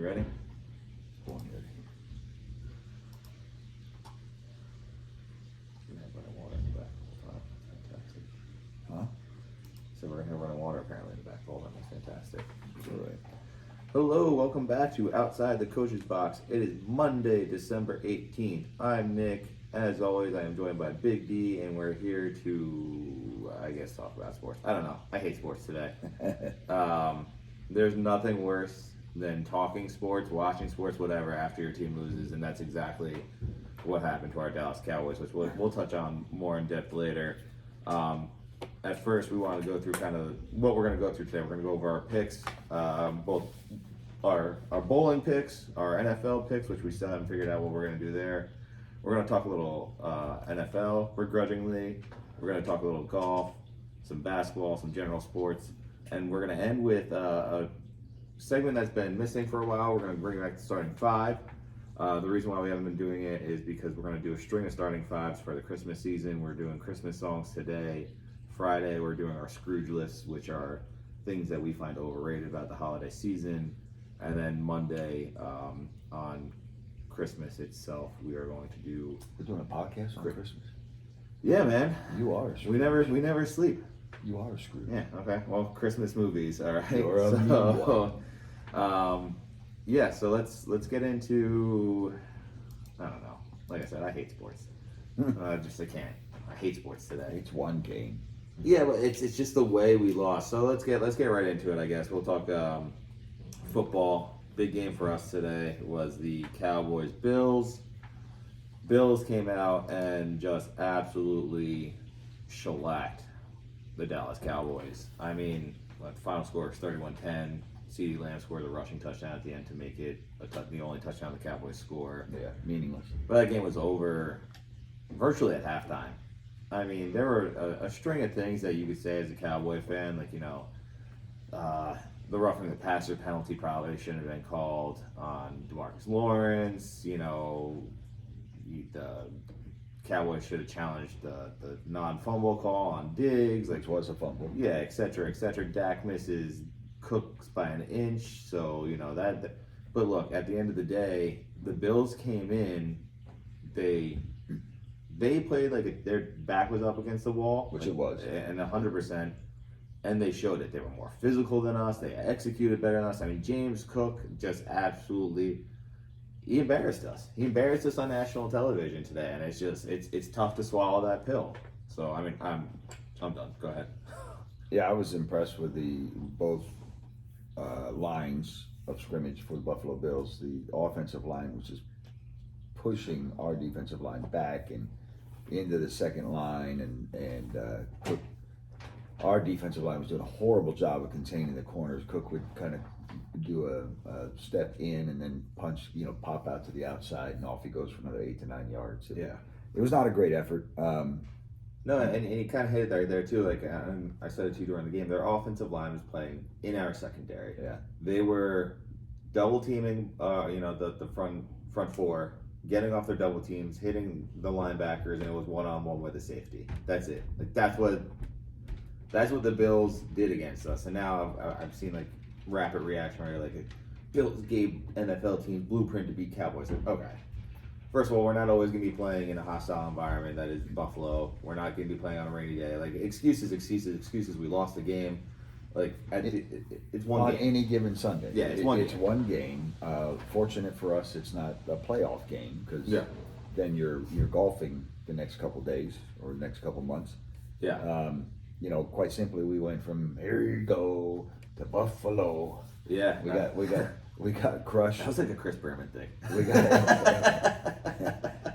You ready? Born ready. We're gonna run water in the back. Wow, fantastic. Huh? So we're gonna run water apparently in the back. Hold on, that's fantastic. All right. Hello, welcome back to Outside the Coach's Box. It is Monday, December 18th. I'm Nick. As always, I am joined by Big D, and we're here to, I guess, talk about sports. I don't know. I hate sports today. There's nothing worse than talking sports, watching sports, whatever, after your team loses, and that's exactly what happened to our Dallas Cowboys, which we'll touch on more in depth later. At first, we want to go through kind of what we're going to go through today. We're going to go over our picks, both our bowling picks, our NFL picks, which we still haven't figured out what we're going to do there. We're going to talk a little NFL, begrudgingly. We're going to talk a little golf, some basketball, some general sports. And we're going to end with a segment that's been missing for a while. We're going to bring back the starting five. The reason why we haven't been doing it is because we're going to do a string of starting fives for the Christmas season. We're doing Christmas songs today. Friday, we're doing our Scrooge lists, which are things that we find overrated about the holiday season. And then Monday, on Christmas itself, we are going to do. We're doing a podcast on Christmas. Yeah, man. You are. We never sleep. You are screwed. Yeah. Okay. Well, Christmas movies. All right. You're a mean one. Yeah. So let's get into. I don't know. Like I said, I hate sports. I can't. I hate sports today. It's one game. Yeah, but it's just the way we lost. So let's get right into it. I guess we'll talk football. Big game for us today was the Cowboys Bills. Bills came out and just absolutely shellacked the Dallas Cowboys. I mean, final score is 31-10. CeeDee Lamb scored the rushing touchdown at the end to make it the only touchdown the Cowboys score. Yeah, meaningless. But that game was over virtually at halftime. I mean, there were a string of things that you could say as a Cowboy fan, like, the roughing the passer penalty probably shouldn't have been called on DeMarcus Lawrence. The Cowboys should have challenged the non-fumble call on Diggs. Which was a fumble. Yeah, et cetera, et cetera. Dak misses Cooks by an inch, so, that. But look, at the end of the day, the Bills came in, they played like their back was up against the wall. Which it was. And 100%. And they showed it. They were more physical than us. They executed better than us. I mean, James Cook just absolutely, he embarrassed us. He embarrassed us on national television today, and it's tough to swallow that pill. So I mean, I'm done. Go ahead. Yeah, I was impressed with both lines of scrimmage for the Buffalo Bills. The offensive line was just pushing our defensive line back and into the second line, and Cook. Our defensive line was doing a horrible job of containing the corners. Cook would kind of do a step in and then punch, pop out to the outside, and off he goes for another 8 to 9 yards. It was not a great effort. No, and he kind of hit it there too. Like I said it to you during the game, their offensive line was playing in our secondary. Yeah, they were double teaming. The front four, getting off their double teams, hitting the linebackers, and it was 1-on-1 with a safety. That's it. Like that's what the Bills did against us. And now I've seen like rapid reaction where like Bills gave NFL teams blueprint to beat Cowboys. Like, okay. First of all, we're not always going to be playing in a hostile environment that is Buffalo. We're not going to be playing on a rainy day. Like excuses. We lost the game. Like it's one on game. Any given Sunday. Yeah, it's one game. Fortunate for us, it's not a playoff game because then you're golfing the next couple days or the next couple months. Yeah. Quite simply, we went from here you go to Buffalo. Yeah, we got crushed. That was like a Chris Berman thing.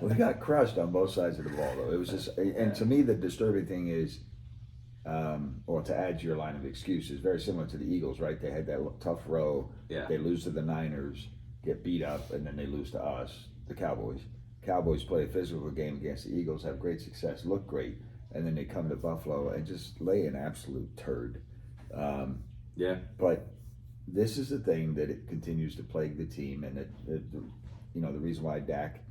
We got crushed on both sides of the ball, though. It was just, and to me, the disturbing thing is, or to add to your line of excuses, very similar to the Eagles, right? They had that tough row. Yeah. They lose to the Niners, get beat up, and then they lose to us, the Cowboys. Cowboys play a physical game against the Eagles, have great success, look great. And then they come to Buffalo and just lay an absolute turd. But this is the thing that it continues to plague the team, and the reason why Dak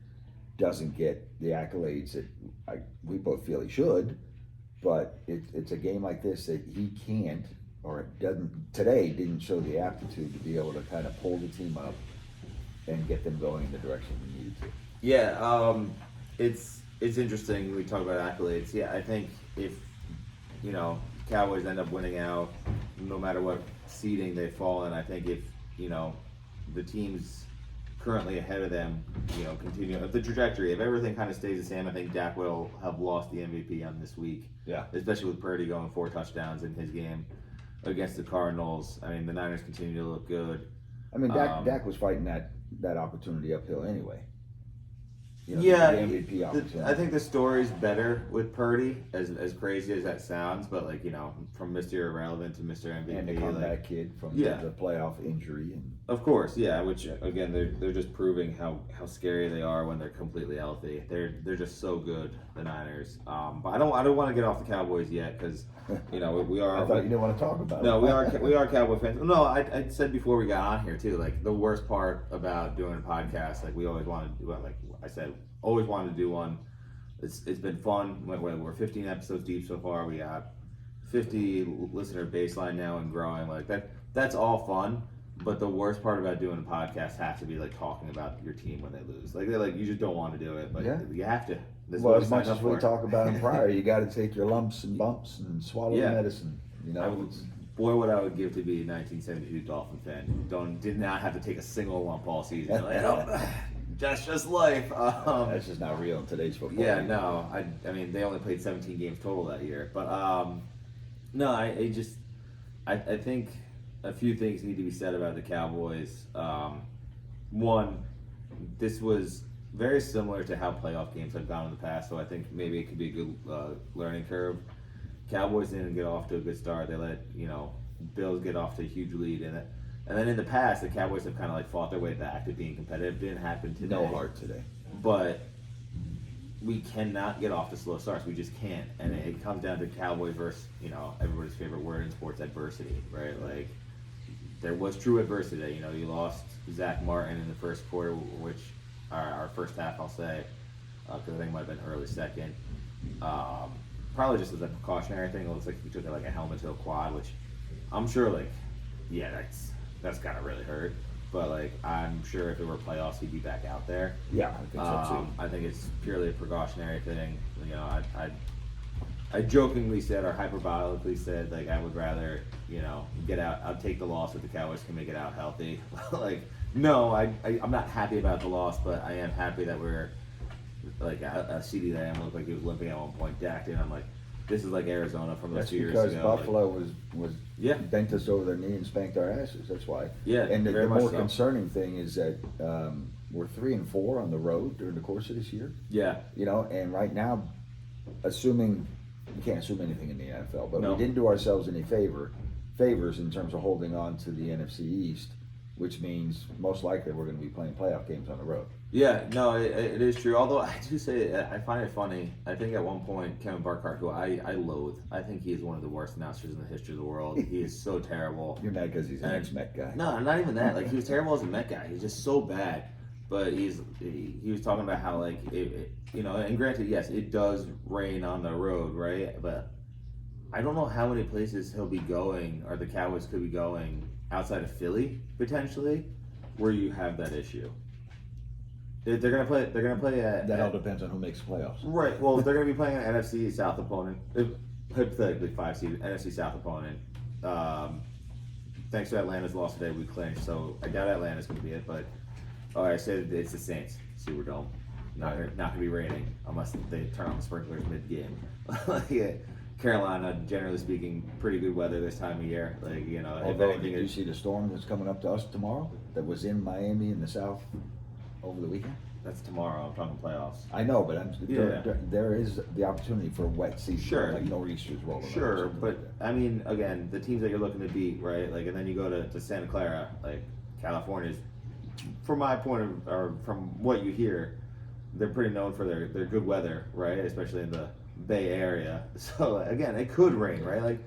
doesn't get the accolades that we both feel he should. But it's a game like this that he can't, or didn't show the aptitude to be able to kind of pull the team up and get them going in the direction we needed to. Yeah, it's interesting. We talk about accolades. Yeah, I think if Cowboys end up winning out, no matter what seeding they fall in, I think if the teams currently ahead of them, continue the trajectory. If everything kind of stays the same, I think Dak will have lost the MVP on this week. Yeah. Especially with Purdy going 4 touchdowns in his game against the Cardinals. I mean, the Niners continue to look good. I mean, Dak was fighting that opportunity uphill anyway. The MVP opportunity. I think the story's better with Purdy, as crazy as that sounds, but from Mr. Irrelevant to Mr. MVP, and the comeback kid from the playoff injury, and of course, which again they're just proving how scary they are when they're completely healthy. They're just so good, the Niners. But I don't want to get off the Cowboys yet because we are. I thought you didn't want to talk about it. No, we are Cowboy fans. No, I said before we got on here too. Like the worst part about doing a podcast, we always wanted to do it. Like I said, always wanted to do one. It's been fun. We're 15 episodes deep so far. We got 50 listener baseline now and growing. That's all fun. But the worst part about doing a podcast has to be talking about your team when they lose. You just don't want to do it, but you have to. As much as we talk about them prior, you got to take your lumps and bumps and swallow the medicine. Boy, what I would give to be a 1972 Dolphin fan. Did not have to take a single lump all season. That's just life. That's just not real in today's football. Yeah, no. I mean, they only played 17 games total that year. But, no, I think a few things need to be said about the Cowboys. One, this was very similar to how playoff games have gone in the past, so I think maybe it could be a good learning curve. Cowboys didn't get off to a good start. They let, Bills get off to a huge lead. And then in the past, the Cowboys have kind of fought their way back to being competitive. Didn't happen today. No heart today. But we cannot get off to slow starts. We just can't. And it comes down to Cowboys versus, everybody's favorite word in sports, adversity, right? There was true adversity. You lost Zach Martin in the first quarter, which our first half, I'll say, because I think it might have been early second. Probably just as a precautionary thing. It looks like he took a helmet to a quad, which I'm sure, that's gotta really hurt. But I'm sure if it were playoffs, he'd be back out there. Yeah, I think so too. I think it's purely a precautionary thing. I jokingly said, or hyperbolically said, I would rather get out. I'll take the loss if the Cowboys can make it out healthy. No, I'm not happy about the loss, but I am happy that we're a CD that looked like he was limping at one point. Dak in. I'm this is Arizona from those 2 years ago. That's because Buffalo was bent us over their knee and spanked our asses. That's why. Yeah, and the very more much so. Concerning thing is that we're 3-4 on the road during the course of this year. Yeah. And right now, assuming you can't assume anything in the NFL, but No. we didn't do ourselves any favors in terms of holding on to the NFC East, which means most likely we're going to be playing playoff games on the road. Yeah, no, it is true. Although I do say I find it funny. I think at one point Kevin Burkhardt, who I loathe, I think he is one of the worst announcers in the history of the world. He is so terrible. You're mad because he's an ex-Met guy. No, not even that. He was terrible as a Met guy. He's just so bad. But he was talking about how and granted, yes, it does rain on the road, right? But I don't know how many places he'll be going, or the Cowboys could be going outside of Philly potentially, where you have that issue. They're gonna play. They're gonna play at. That all depends on who makes playoffs. Right. Well, they're gonna be playing an NFC South opponent, hypothetically 5 seed NFC South opponent. Thanks to Atlanta's loss today, we clinched. So I doubt Atlanta's gonna be it. But I said it's the Saints, Superdome. Not gonna be raining unless they turn on the sprinklers mid game. Carolina, generally speaking, pretty good weather this time of year. If anything, did you see the storm that's coming up to us tomorrow? That was in Miami in the South over the weekend. That's tomorrow. I'm talking playoffs. I know, but there is the opportunity for a wet season. Sure. Nor'easters rolling. Sure, but I mean, again, the teams that you're looking to beat, right? And then you go to Santa Clara, California's, from my point of, or from what you hear, they're pretty known for their good weather, right? Especially in the Bay Area. So again, it could rain, right?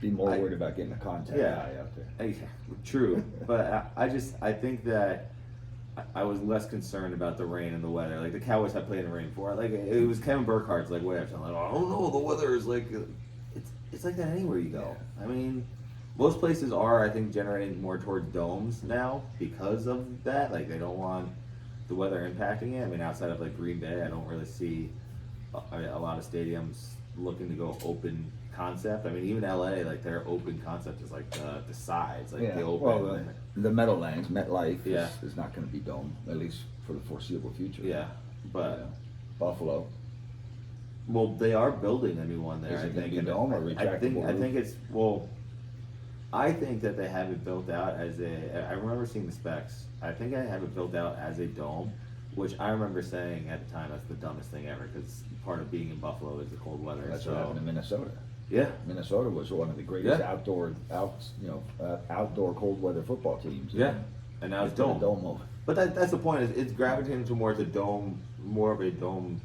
Be more worried about getting a contact eye out there. True, but I think that I was less concerned about the rain and the weather. The Cowboys have played in the rain before. It was Kevin Burkhardt's way of saying, I don't know, the weather is it's like that anywhere you go. I mean, most places are, I think, generating more towards domes now because of that. Like they don't want the weather impacting it. I mean, outside of like Green Bay, I don't really see a lot of stadiums looking to go open concept. I mean, even LA, like their open concept is like the sides, like Yeah, the open. well, the Meadowlands, MetLife, Yeah. is not going to be dome, at least for the foreseeable future. Yeah, but Buffalo. well, they are building a new one there. Is I it gonna think. be and dome or I think retractable I think roof? it's well. I think that they have it built out as a. I remember seeing the specs. I think I have it built out as a dome, which I remember saying at the time that's the dumbest thing ever because part of being in Buffalo is the cold weather. That's so what happened in Minnesota. yeah, Minnesota was one of the greatest Yeah. outdoor cold weather football teams. yeah, and now it's They put a dome. dome over. But that's the point. Is it's gravitating towards a dome, more of a dome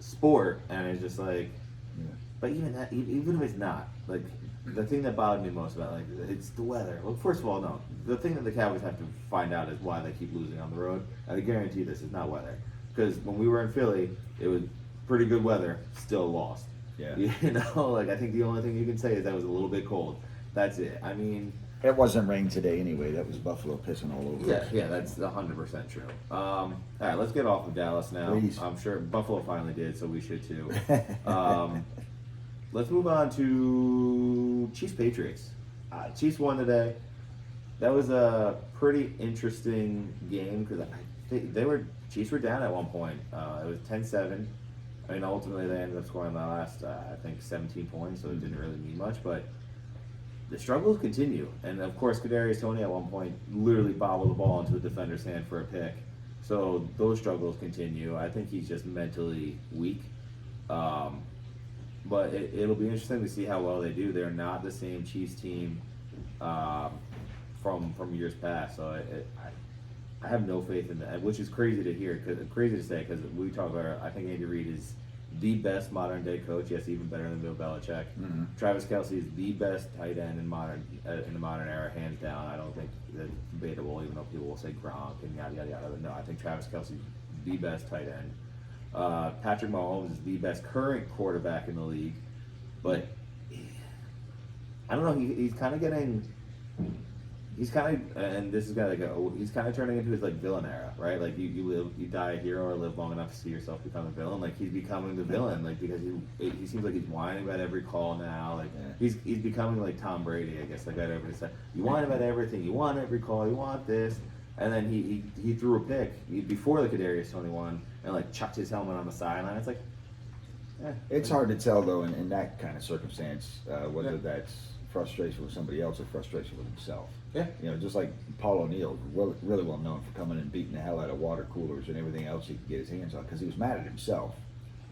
sport, and it's just like. Yeah. But even that, even if it's not, like the thing that bothered me most about like it's the weather. Well, first of all, no, the thing that the Cowboys have to find out is why they keep losing on the road. I guarantee this is not weather, because when we were in Philly, it was pretty good weather, still lost. Yeah. You know, like I think the only thing you can say is that it was a little bit cold. That's it. I mean, It wasn't rain today anyway. That was Buffalo pissing all over. yeah, us. yeah, that's 100% true. All right, let's get off of Dallas now. Please. I'm sure Buffalo finally did, so we should too. Let's move on to Chiefs Patriots. Chiefs won today. That was a pretty interesting game because Chiefs were down at one point. It was 10-7. I mean, ultimately they ended up scoring the last, I think, 17 points, so it didn't really mean much. But the struggles continue, and of course, Kadarius Toney at one point literally bobbled the ball into a defender's hand for a pick. So those struggles continue. I think he's just mentally weak. But it'll be interesting to see how well they do. They're not the same Chiefs team from years past. So I have no faith in that, which is crazy to hear, crazy to say, because we talk about. I think Andy Reid is the best modern day coach. Yes, even better than Bill Belichick. Mhm. Travis Kelce is the best tight end in the modern era, hands down. I don't think that's debatable, even though people will say Gronk and yada yada yada. No, I think Travis Kelce is the best tight end. Patrick Mahomes is the best current quarterback in the league, but I don't know. He's kind of getting. He's kind of, and this is kind of like he's kind of turning into his like villain era, right? Like you die a hero or live long enough to see yourself become a villain. Like he's becoming the villain, like because he seems like he's whining about every call now. Like Yeah. he's becoming like Tom Brady, I guess. Like everybody said, you whine about everything, you want every call, you want this, and then he threw a pick before the Kadarius Toney one and like chucked his helmet on the sideline. It's like, It's hard to tell though in that kind of circumstance whether Yeah. that's frustration with somebody else or frustration with himself. Yeah. You know, just like Paul O'Neill, really well known for coming and beating the hell out of water coolers and everything else he could get his hands on because he was mad at himself.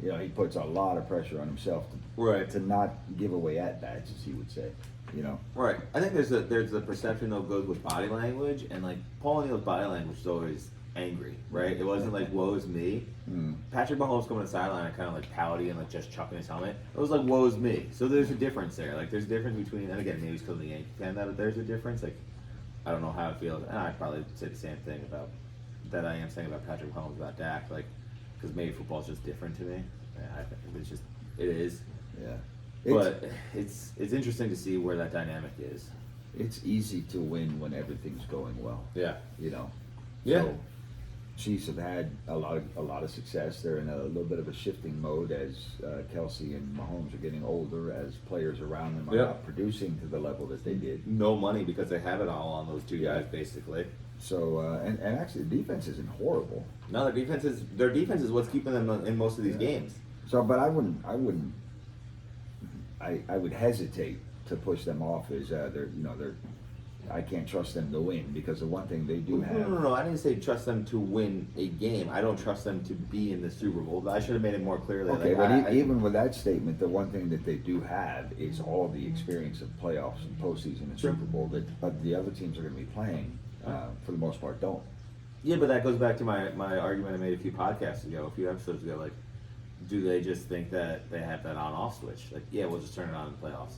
You know, he puts a lot of pressure on himself Right. to not give away at bats, as he would say. You know, Right. I think there's a perception that goes with body language, and like Paul O'Neill's body language is always angry, right? It wasn't like woe's me. Patrick Mahomes coming to the sideline and kind of like pouty and like just chucking his helmet. It was like woe's me. So there's a difference there. Like there's a difference between, and again, maybe it's because of the Yankee fan that there's a difference. Like I don't know how it feels. And I'd probably say the same thing about that I am saying about Patrick Mahomes about Dak. Like because maybe football's just different to me. I think it's just it is. yeah. But it's interesting to see where that dynamic is. It's easy to win when everything's going well. Yeah. You know. Yeah. So, Chiefs have had a lot of success. They're in a little bit of a shifting mode as Kelsey and Mahomes are getting older, as players around them are Yeah. not producing to the level that they did. No money because they have it all on those two guys basically. So and actually the defense isn't horrible. No, their defense is what's keeping them in most of these games. So, but I would hesitate to push them off as they're. I can't trust them to win because the one thing they do have. No. I didn't say trust them to win a game. I don't trust them to be in the Super Bowl. I should have made it more clearly. Okay, like, but even with that statement, the one thing that they do have is all the experience of playoffs and postseason and Sure. Super Bowl but the other teams are going to be playing for the most part don't. yeah, but that goes back to my argument I made a few podcasts ago, a few episodes ago. Like, do they just think that they have that on-off switch? Like, yeah, we'll just turn it on in the playoffs.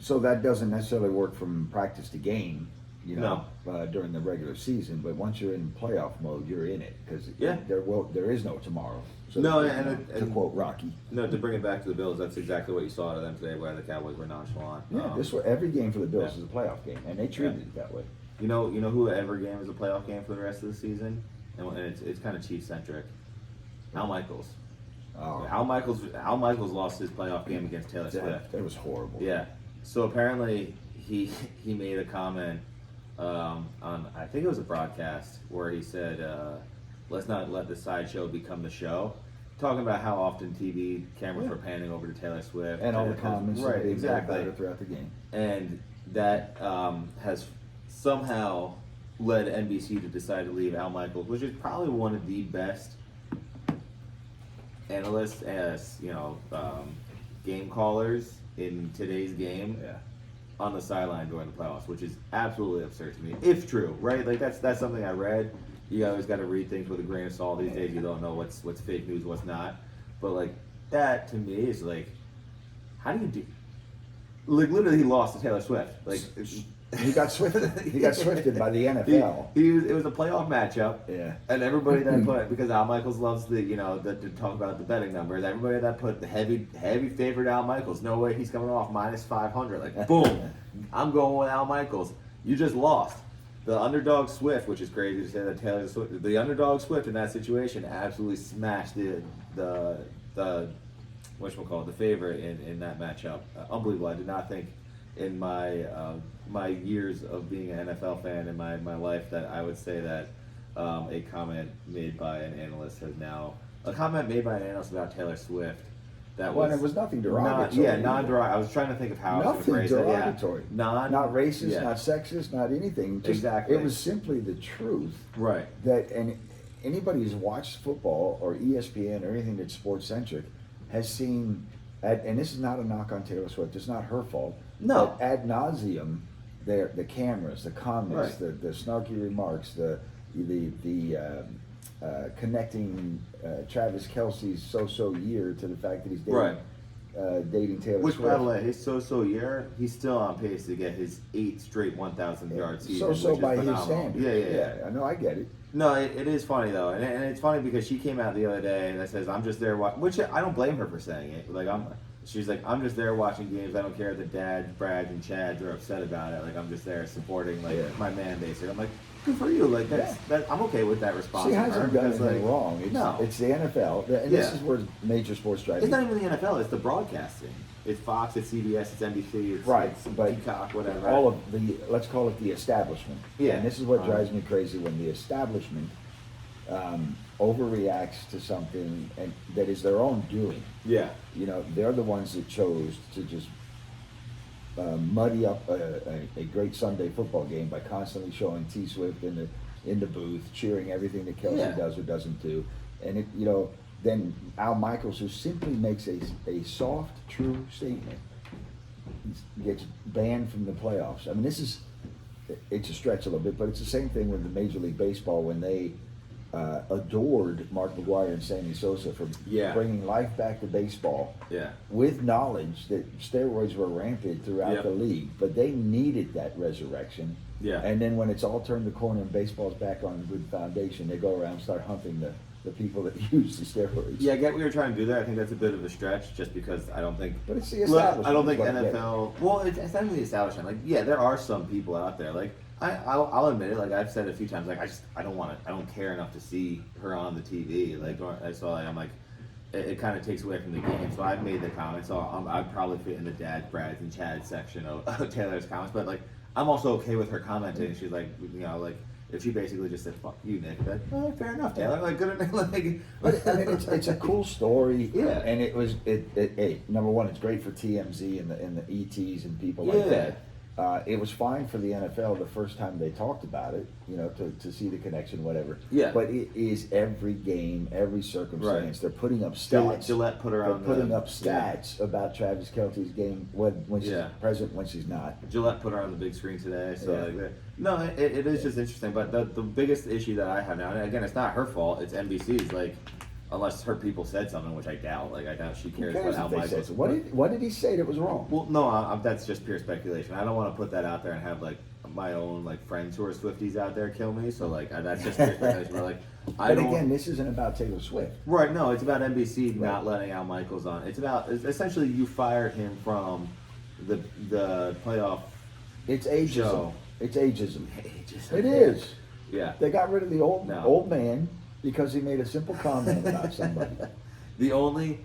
So that doesn't necessarily work from practice to game, during the regular season. But once you're in playoff mode, you're in it because Yeah. there is no tomorrow. So No, to quote Rocky. No, to bring it back to the Bills, that's exactly what you saw out of them today, where the Cowboys were nonchalant. Yeah, every game for the Bills Yeah. is a playoff game, and they treated it that way. You know who every game is a playoff game for the rest of the season, and it's kind of Chiefs centric. Al Michaels. Oh, Al Michaels lost his playoff game against Taylor Swift. that was horrible. Yeah. So apparently he made a comment on, I think it was a broadcast, where he said, "Let's not let the sideshow become the show." Talking about how often TV cameras were panning over to Taylor Swift And all the comments right, being exactly. better throughout the game. And that has somehow led NBC to decide to leave Al Michaels, which is probably one of the best analysts, as game callers in today's game, Yeah. on the sideline during the playoffs, which is absolutely absurd to me, if true, right? Like that's something I read. You always got to read things with a grain of salt these days. You don't know what's fake news, what's not. But like that to me is like, how do you do? Like literally, he lost to Taylor Swift. Like He got swifted. He got swifted by the NFL. It was a playoff matchup. Yeah. And everybody that put, because Al Michaels loves to talk about the betting numbers. Everybody that put the heavy favorite Al Michaels. No way he's coming off minus 500. Like boom, I'm going with Al Michaels. You just lost. The underdog Swift, which is crazy to say that Taylor Swift, the underdog Swift in that situation absolutely smashed the whatchamacallit, the favorite in that matchup. Unbelievable. I did not think in my years of being an NFL fan in my life that I would say that a comment made by an analyst about Taylor Swift that Well, it was nothing derogatory. non-derogatory. I was trying to think of how I was Nothing going to phrase derogatory. it. Yeah. Not racist, yeah. not sexist, not anything. Just, Exactly. It was simply the truth. Right. That and anybody who's watched football or ESPN or anything that's sports centric has seen. And this is not a knock on Taylor Swift. It's not her fault. No. But ad nauseum, the cameras, the comments, Right. the snarky remarks, the connecting Travis Kelce's so year to the fact that he's dating, Right. dating Taylor Which, Swift. by the way, his so year, he's still on pace to get his 8th straight 1,000 yard season. So which is by his phenomenal. standards. Yeah. I know, I get it. No, it is funny though, and it's funny because she came out the other day that says, "I'm just there," which I don't blame her for saying it. Like she's like, "I'm just there watching games. I don't care that Dad, Brad, and Chad are upset about it. Like I'm just there supporting my man base." And I'm like, good for you. Like I'm okay with that response. She from her hasn't done because, anything like, wrong. no. It's the NFL, and this Yeah. is where major sports drive. It's not even the NFL. It's the broadcasting. It's Fox. It's CBS. It's NBC. It's, Right, it's but Peacock. Whatever. all of the, let's call it the establishment. Yeah. And this is what drives me crazy when the establishment overreacts to something and that is their own doing. Yeah. You know, they're the ones that chose to just muddy up a great Sunday football game by constantly showing T Swift in the booth, cheering everything that Kelsey Yeah. does or doesn't do, and then Al Michaels, who simply makes a soft, true statement, gets banned from the playoffs. I mean, it's a stretch a little bit, but it's the same thing with the Major League Baseball when they adored Mark McGwire and Sammy Sosa for Yeah. bringing life back to baseball. Yeah. With knowledge that steroids were rampant throughout Yep. the league, but they needed that resurrection. Yeah. And then when it's all turned the corner and baseball's back on a good foundation, they go around and start hunting the people that use the steroids. Yeah, I get what you're trying to do there. I think that's a bit of a stretch, just because I don't think. But it's the Look, establishment. I don't think is what I get. NFL. Well, it's not even the establishment. Like, yeah, there are some people out there. Like, I'll admit it. Like I've said a few times. Like I don't care enough to see her on the TV. Like I saw. Like, I'm like, it kind of takes away from the game. So I've made the comments. So I'd probably fit in the Dad, Brad, and Chad section of Taylor's comments. But like, I'm also okay with her commenting. She's like, like. If she basically just said "fuck you, Nick," then fair enough, Taylor. Like, good enough. Like, But I mean, it's a cool story. Yeah. And it was hey, number one, it's great for TMZ and the ETs and people like Yeah. that. It was fine for the NFL the first time they talked about it, to see the connection, whatever. Yeah. But it is every game, every circumstance. Right. They're putting up stats. Gillette put her They're on. putting up yeah. stats about Travis Kelce's game when she's Yeah. present, when she's not. Gillette put her on the big screen today, so Yeah. like that. No, it is just interesting. But the biggest issue that I have now, and again, it's not her fault. It's NBC's. Like, unless her people said something, which I doubt. Like, I doubt she Who cares cares about Al if they Michaels. said so? What did he say that was wrong? Well, no, that's just pure speculation. I don't want to put that out there and have like my own like friends who are Swifties out there kill me. So like that's just because we're like, I But don't. again, this isn't about Taylor Swift. Right, no, it's about NBC Right. not letting Al Michaels on. It's essentially you fired him from the playoff It's ageism. show. It's ageism. Just- It is. Yeah. They got rid of the No. old man because he made a simple comment about somebody. The only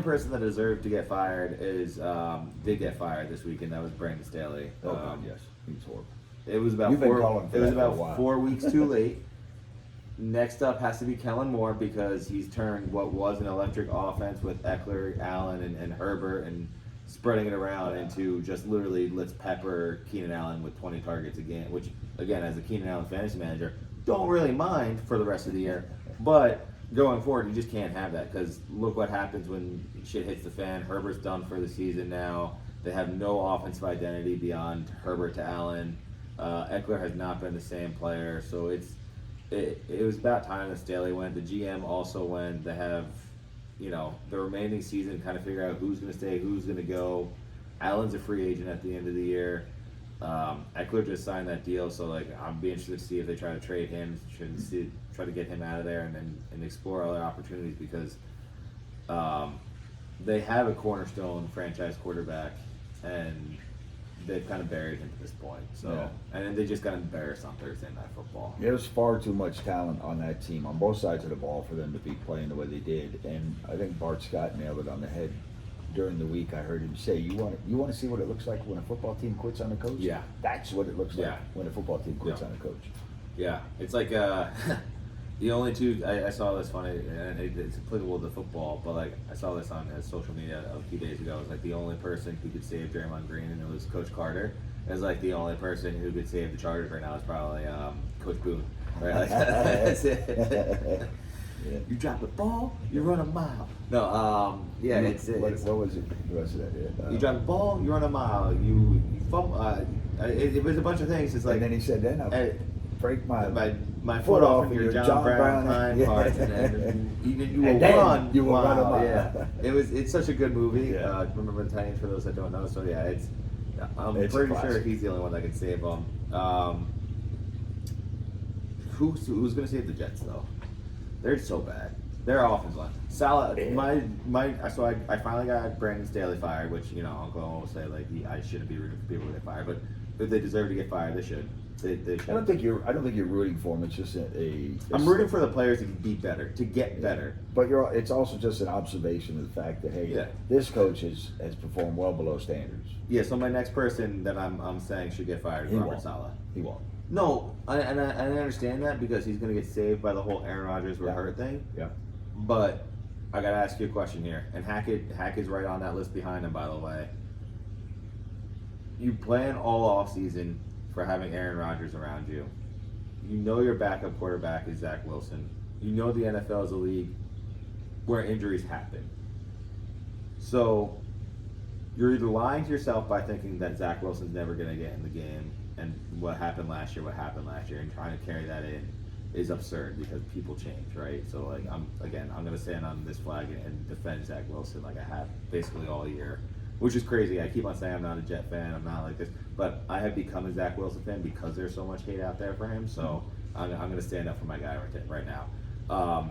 person that deserved to get fired did get fired this weekend. That was Brandon Staley. Oh God, yes, he's horrible. It was about You've been calling for it was that for a about while. 4 weeks too late. Next up has to be Kellen Moore because he's turned what was an electric offense with Eckler, Allen, and Herbert and spreading it around into just literally let's pepper Keenan Allen with 20 targets again, which again as a Keenan Allen fantasy manager don't really mind for the rest of the year, but going forward you just can't have that because look what happens when shit hits the fan. Herbert's done for the season now. They have no offensive identity beyond Herbert to Allen. Eckler has not been the same player, so it was about time that Staley went. The GM also went. They have, the remaining season kind of figure out who's going to stay, who's going to go. Allen's a free agent at the end of the year. Eckler just signed that deal, so like I'm be interested to see if they try to trade him, try to get him out of there, and explore other opportunities because they have a cornerstone franchise quarterback, and they've kind of buried him to this point. So, Yeah. and then they just got embarrassed on Thursday Night Football. There's far too much talent on that team on both sides of the ball for them to be playing the way they did, and I think Bart Scott nailed it on the head. During the week, I heard him say, "You want to see what it looks like when a football team quits on a coach? Yeah. That's what it looks like Yeah. when a football team quits Yeah. on a coach." Yeah, it's like the only two I saw this funny, and it's applicable to football, but like I saw this on social media a few days ago. It was like the only person who could save Draymond Green, and it was Coach Carter. It was like the only person who could save the Chargers right now is probably Coach Boone. Right, like, that's it. Yeah. You drop the ball, you run a mile. No, yeah, What was it? The rest of that? Yeah. you drop the ball, you run a mile. You fumble. It was a bunch of things. It's like and then he said, "Then I'll uh, break my foot off in your John Brown time Yeah. parts, and then you will And then run. you will run a mile. Yeah, it's such a good movie. Yeah. Remember the Titans for those that don't know. So yeah, I'm It's a pretty sure classic. he's the only one that can save them. Who's going to save the Jets though? They're so bad. Their offensive line. Salah. Yeah. So I finally got Brandon Staley fired, which Uncle Owen will say like I shouldn't be rooting for people to get fired, but if they deserve to get fired, they should. They should. I don't think you're rooting for him. It's just I'm rooting for the players to be better, to get better. But it's also just an observation of the fact that hey, Yeah. this coach has performed well below standards. Yeah. So my next person that I'm saying should get fired is He Robert won't. Saleh. He won't. No, I understand that because he's going to get saved by the whole Aaron Rodgers were Yeah. hurt thing. Yeah. But I got to ask you a question here, and Hackett's right on that list behind him, by the way. You plan all off season for having Aaron Rodgers around you. You know your backup quarterback is Zach Wilson. You know the NFL is a league where injuries happen. So you're either lying to yourself by thinking that Zach Wilson's never going to get in the game, and what happened last year, and trying to carry that in is absurd because people change, right? So like I'm going to stand on this flag and defend Zach Wilson like I have basically all year, which is crazy. I keep on saying I'm not a Jet fan, I'm not like this, but I have become a Zach Wilson fan because there's so much hate out there for him. So I'm going to stand up for my guy right now.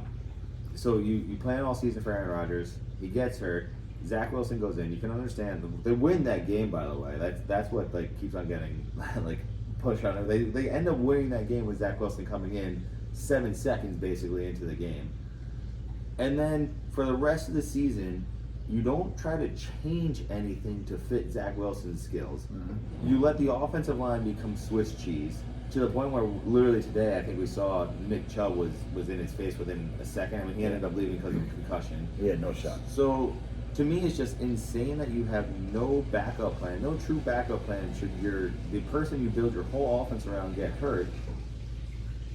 So you plan all season for Aaron Rodgers. He gets hurt. Zach Wilson goes in. You can understand they win that game. By the way, that's what like keeps on getting like pushed on them. They end up winning that game with Zach Wilson coming in 7 seconds basically into the game, and then for the rest of the season, you don't try to change anything to fit Zach Wilson's skills. Mm-hmm. You let the offensive line become Swiss cheese to the point where literally today I think we saw Nick Chubb was in his face within a second. I mean, he ended up leaving because of a concussion. He had no shot. So to me, it's just insane that you have no backup plan, no true backup plan. Should the person you build your whole offense around get hurt,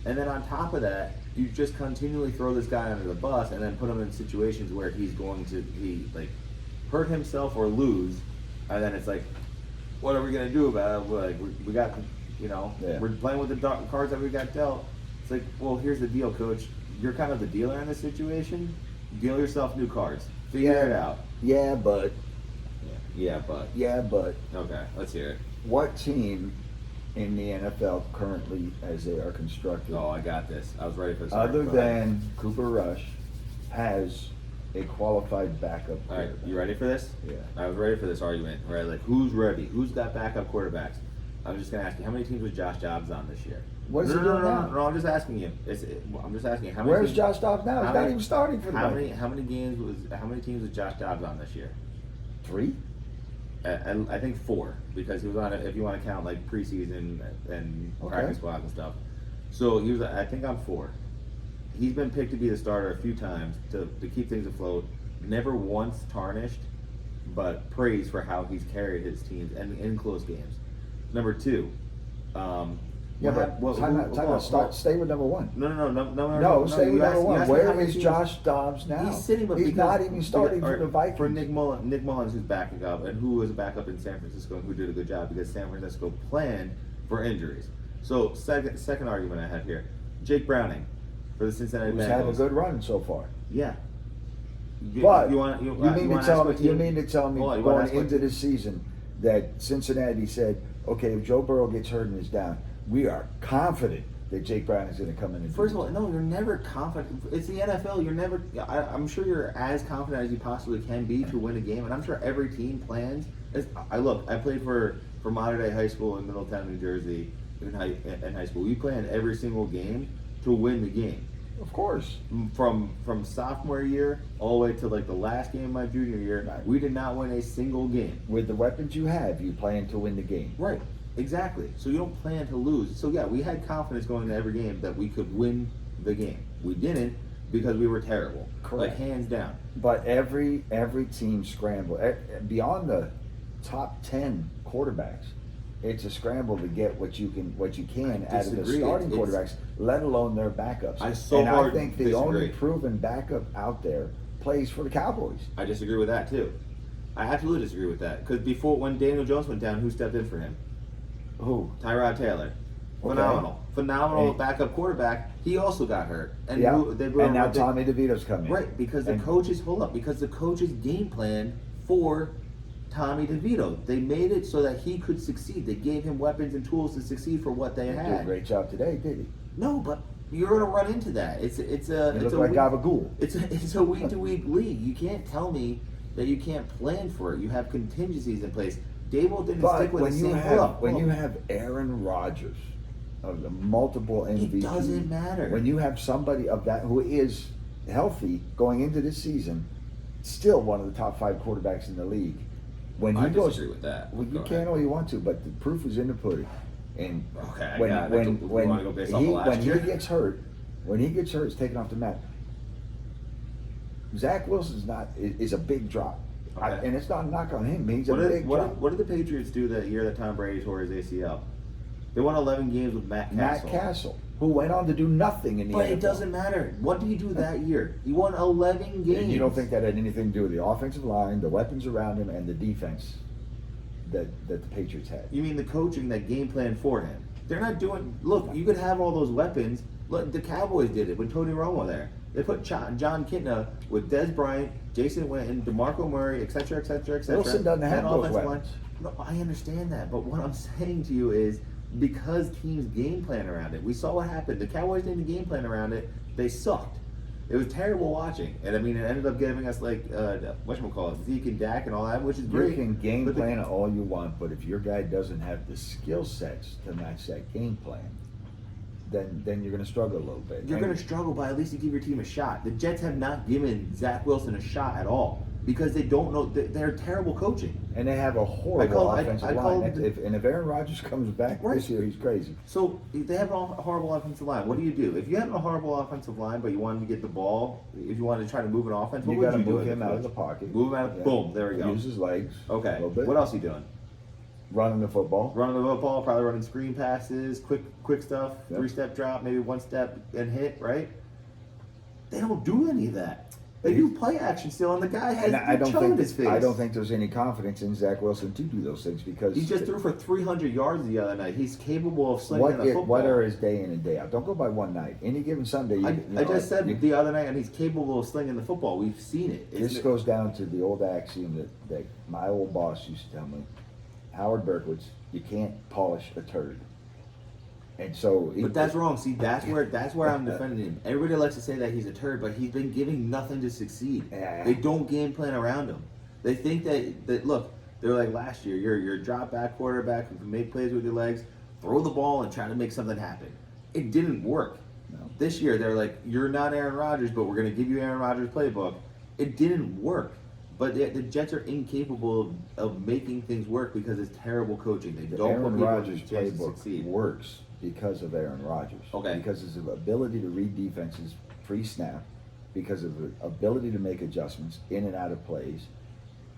and then on top of that, you just continually throw this guy under the bus, and then put him in situations where he's going to be like hurt himself or lose, and then it's like, what are we gonna do about it? Like we got, Yeah. we're playing with the cards that we got dealt. It's like, well, here's the deal, coach. You're kind of the dealer in this situation. Deal yourself new cards. Figure it out. Yeah, but Yeah, but okay, let's hear it. what team in the NFL currently as they are constructed, Oh, I got this. I was ready for this. other Go ahead. than Cooper Rush, has a qualified backup All right, quarterback. you ready for this? Yeah. I was ready for this argument, right? Like, who's ready? Who's got backup quarterbacks? I'm just gonna ask you, how many teams was Josh Dobbs on this year? What is no, he no, doing no, now? no, no, I'm just asking you. I'm just asking you. How many Where's teams, Josh Dobbs now? He's how not many- even starting for the How Vikings. many teams was Josh Dobbs on this year? 3? I think 4, because he was on it, if you want to count like preseason and Okay. practice squads and stuff. So he was, I think, on 4. He's been picked to be the starter a few times to keep things afloat. Never once tarnished, but praised for how he's carried his teams and in close games. Number 2, Yeah, but time out. Stay with number 1. No, Stay with you number asked- you 1. asked me how Where many is teams- Josh Dobbs now? He's sitting, but he's because, not even starting because- for the Vikings. For Nick Mullins, who's backing up, and who was a backup in San Francisco, and who did a good job because San Francisco planned for injuries. So second argument I have here, Jake Browning for the Cincinnati Who's Bengals. had a good run so far. Yeah. But you mean to wanna tell ask me what team- Hold on, you wanna going ask what into team- the season that Cincinnati said, okay, if Joe Burrow gets hurt and is down, we are confident that Jake Brown is going to come in and First do of all, it. no, you're never confident. It's the NFL. You're never. I'm sure you're as confident as you possibly can be to win a game, and I'm sure every team plans. I played for Mater Dei High School in Middletown, New Jersey, in high school. We planned every single game to win the game. Of course. From sophomore year all the way to like the last game of my junior year, Right. we did not win a single game. With the weapons you have, you plan to win the game. Right, exactly. So you don't plan to lose. So yeah, we had confidence going into every game that we could win the game. We didn't because we were terrible. Correct. Like hands down. But every team scramble beyond the top 10 quarterbacks. It's a scramble to get what you can out of the disagree. starting It's- quarterbacks, let alone their backups. I so and I hard think the disagree. only proven backup out there plays for the Cowboys. I disagree with that too. I absolutely disagree with that. Because before, when Daniel Jones went down, who stepped in for him? Who? Tyrod Taylor. Okay. Phenomenal Hey. backup quarterback. He also got hurt. And Yeah. who- And now Tommy DeVito's coming. Right, because the And- coaches because the coaches game plan for Tommy DeVito. They made it so that he could succeed. They gave him weapons and tools to succeed for what they He did a had. great job today, did he? No, but you're gonna run into that. It's He a looked like week, Gabagool. it's a week to week league. You can't tell me that you can't plan for it. You have contingencies in place. Dable didn't But stick with when the you same have hold up. have Aaron Rodgers of the multiple MVP, doesn't matter. When you have somebody of that who is healthy going into this season, still one of the top 5 quarterbacks in the league. When he I goes, disagree with that. well, you Go can ahead. all you want to, but the proof is in the pudding. And Okay, I when got it. when You when wanna go based off of last when year? he gets hurt, it's taken off the map. Zach Wilson's is a big drop, Okay. and it's not a knock on him. He's a What did, big drop. what did the Patriots do that year that Tom Brady tore his ACL? They won 11 games with Matt Castle. Matt Castle, who went on to do nothing in the But NFL. it doesn't matter. What did he do that year? He won 11 games. And you don't think that had anything to do with the offensive line, the weapons around him, and the defense that the Patriots had? You mean the coaching that game plan for him? They're not doing. Look, you could have all those weapons. Look, the Cowboys did it with Tony Romo there. They put John Kitna with Des Bryant, Jason Witten, DeMarco Murray, etc., etc., etc. Wilson doesn't have those weapons. No, I understand that, but what I'm saying to you is because teams game plan around it. We saw what happened. The Cowboys didn't game plan around it. They sucked. It was terrible watching, and I mean, it ended up giving us like whatchamacallit, Zeke and Dak and all that, which is You great. can game but the- plan all you want, but if your guy doesn't have the skill sets to match that game plan, then you're going to struggle a little bit. You're And- going to struggle, but at least you give your team a shot. The Jets have not given Zach Wilson a shot at all because they don't know. They're terrible coaching. And they have a horrible offensive I call line. it- If Aaron Rodgers comes back Right. this year, he's crazy. So they have a horrible offensive line. What do you do? If you have a horrible offensive line, but you wanted to get the ball, if you wanted to try to move an offense, what You would got to you do? move as a him out of coach? the pocket. Move him out. Yeah. Boom. There we go. Use his legs. A Okay. little bit. What else are you doing? Running the football. Running the football, probably running screen passes, quick stuff, Yep. 3-step drop, maybe 1-step and hit. Right? They don't do any of that. They do play action still, and the guy has And I don't chub in his face. think there's any confidence in Zach Wilson to do those things because He just threw for 300 yards the other night. He's capable of slinging the football. what are his day in and day out? Don't go by one night. Any given Sunday, I just said the other night, and he's capable of slinging the football. We've seen it. This goes down to the old axiom that my old boss used to tell me, Howard Berkowitz, you can't polish a turd. And so, But that's wrong. See, that's where I'm defending him. Everybody likes to say that he's a turd, but he's been giving nothing to succeed. Yeah. They don't game plan around him. They think that look, they're like last year. You're a drop back quarterback who can make plays with your legs, throw the ball and try to make something happen. It didn't work. No. This year they're like, you're not Aaron Rodgers, but we're going to give you Aaron Rodgers' playbook. It didn't work. But the Jets are incapable of making things work because it's terrible coaching. They the don't Aaron put people in Rodgers a chance to playbook succeed. works because of Aaron Rodgers. Okay. Because of his ability to read defenses pre-snap, because of the ability to make adjustments in and out of plays.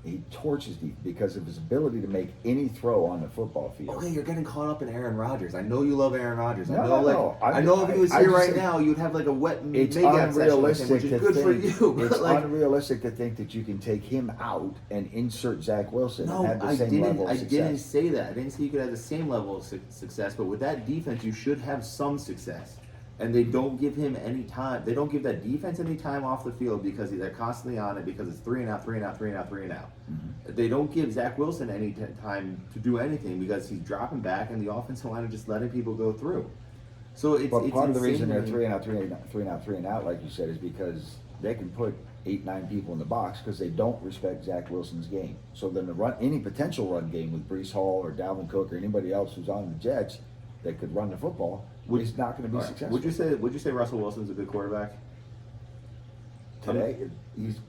He torches because of his ability to make any throw on the football field. Okay, you're getting caught up in Aaron Rodgers. I know you love Aaron Rodgers. I No, know, no, like, no. I know if he was I here just right say now, you'd have like a wet It's make-out session with him, unrealistic which is to good for think. you. But It's like, unrealistic to think that you can take him out and insert Zach Wilson no, and have the I same didn't. level of I success. didn't say that. I didn't say you could have the same level of success. But with that defense, you should have some success. And they don't give him any time. They don't give that defense any time off the field because they're constantly on it because it's 3 and out, 3 and out, 3 and out, 3 and out. Mm-hmm. They don't give Zach Wilson any time to do anything because he's dropping back and the offensive line is just letting people go through. So it's But part of the reason they're insanely- 3 and out, 3 and out, 3 and out, 3 and out, like you said, is because they can put 8, 9 people in the box because they don't respect Zach Wilson's game. So then any potential run game with Brees Hall or Dalvin Cook or anybody else who's on the Jets that could run the football is not going to be All right. successful. Would you say Russell Wilson's a good quarterback? Today,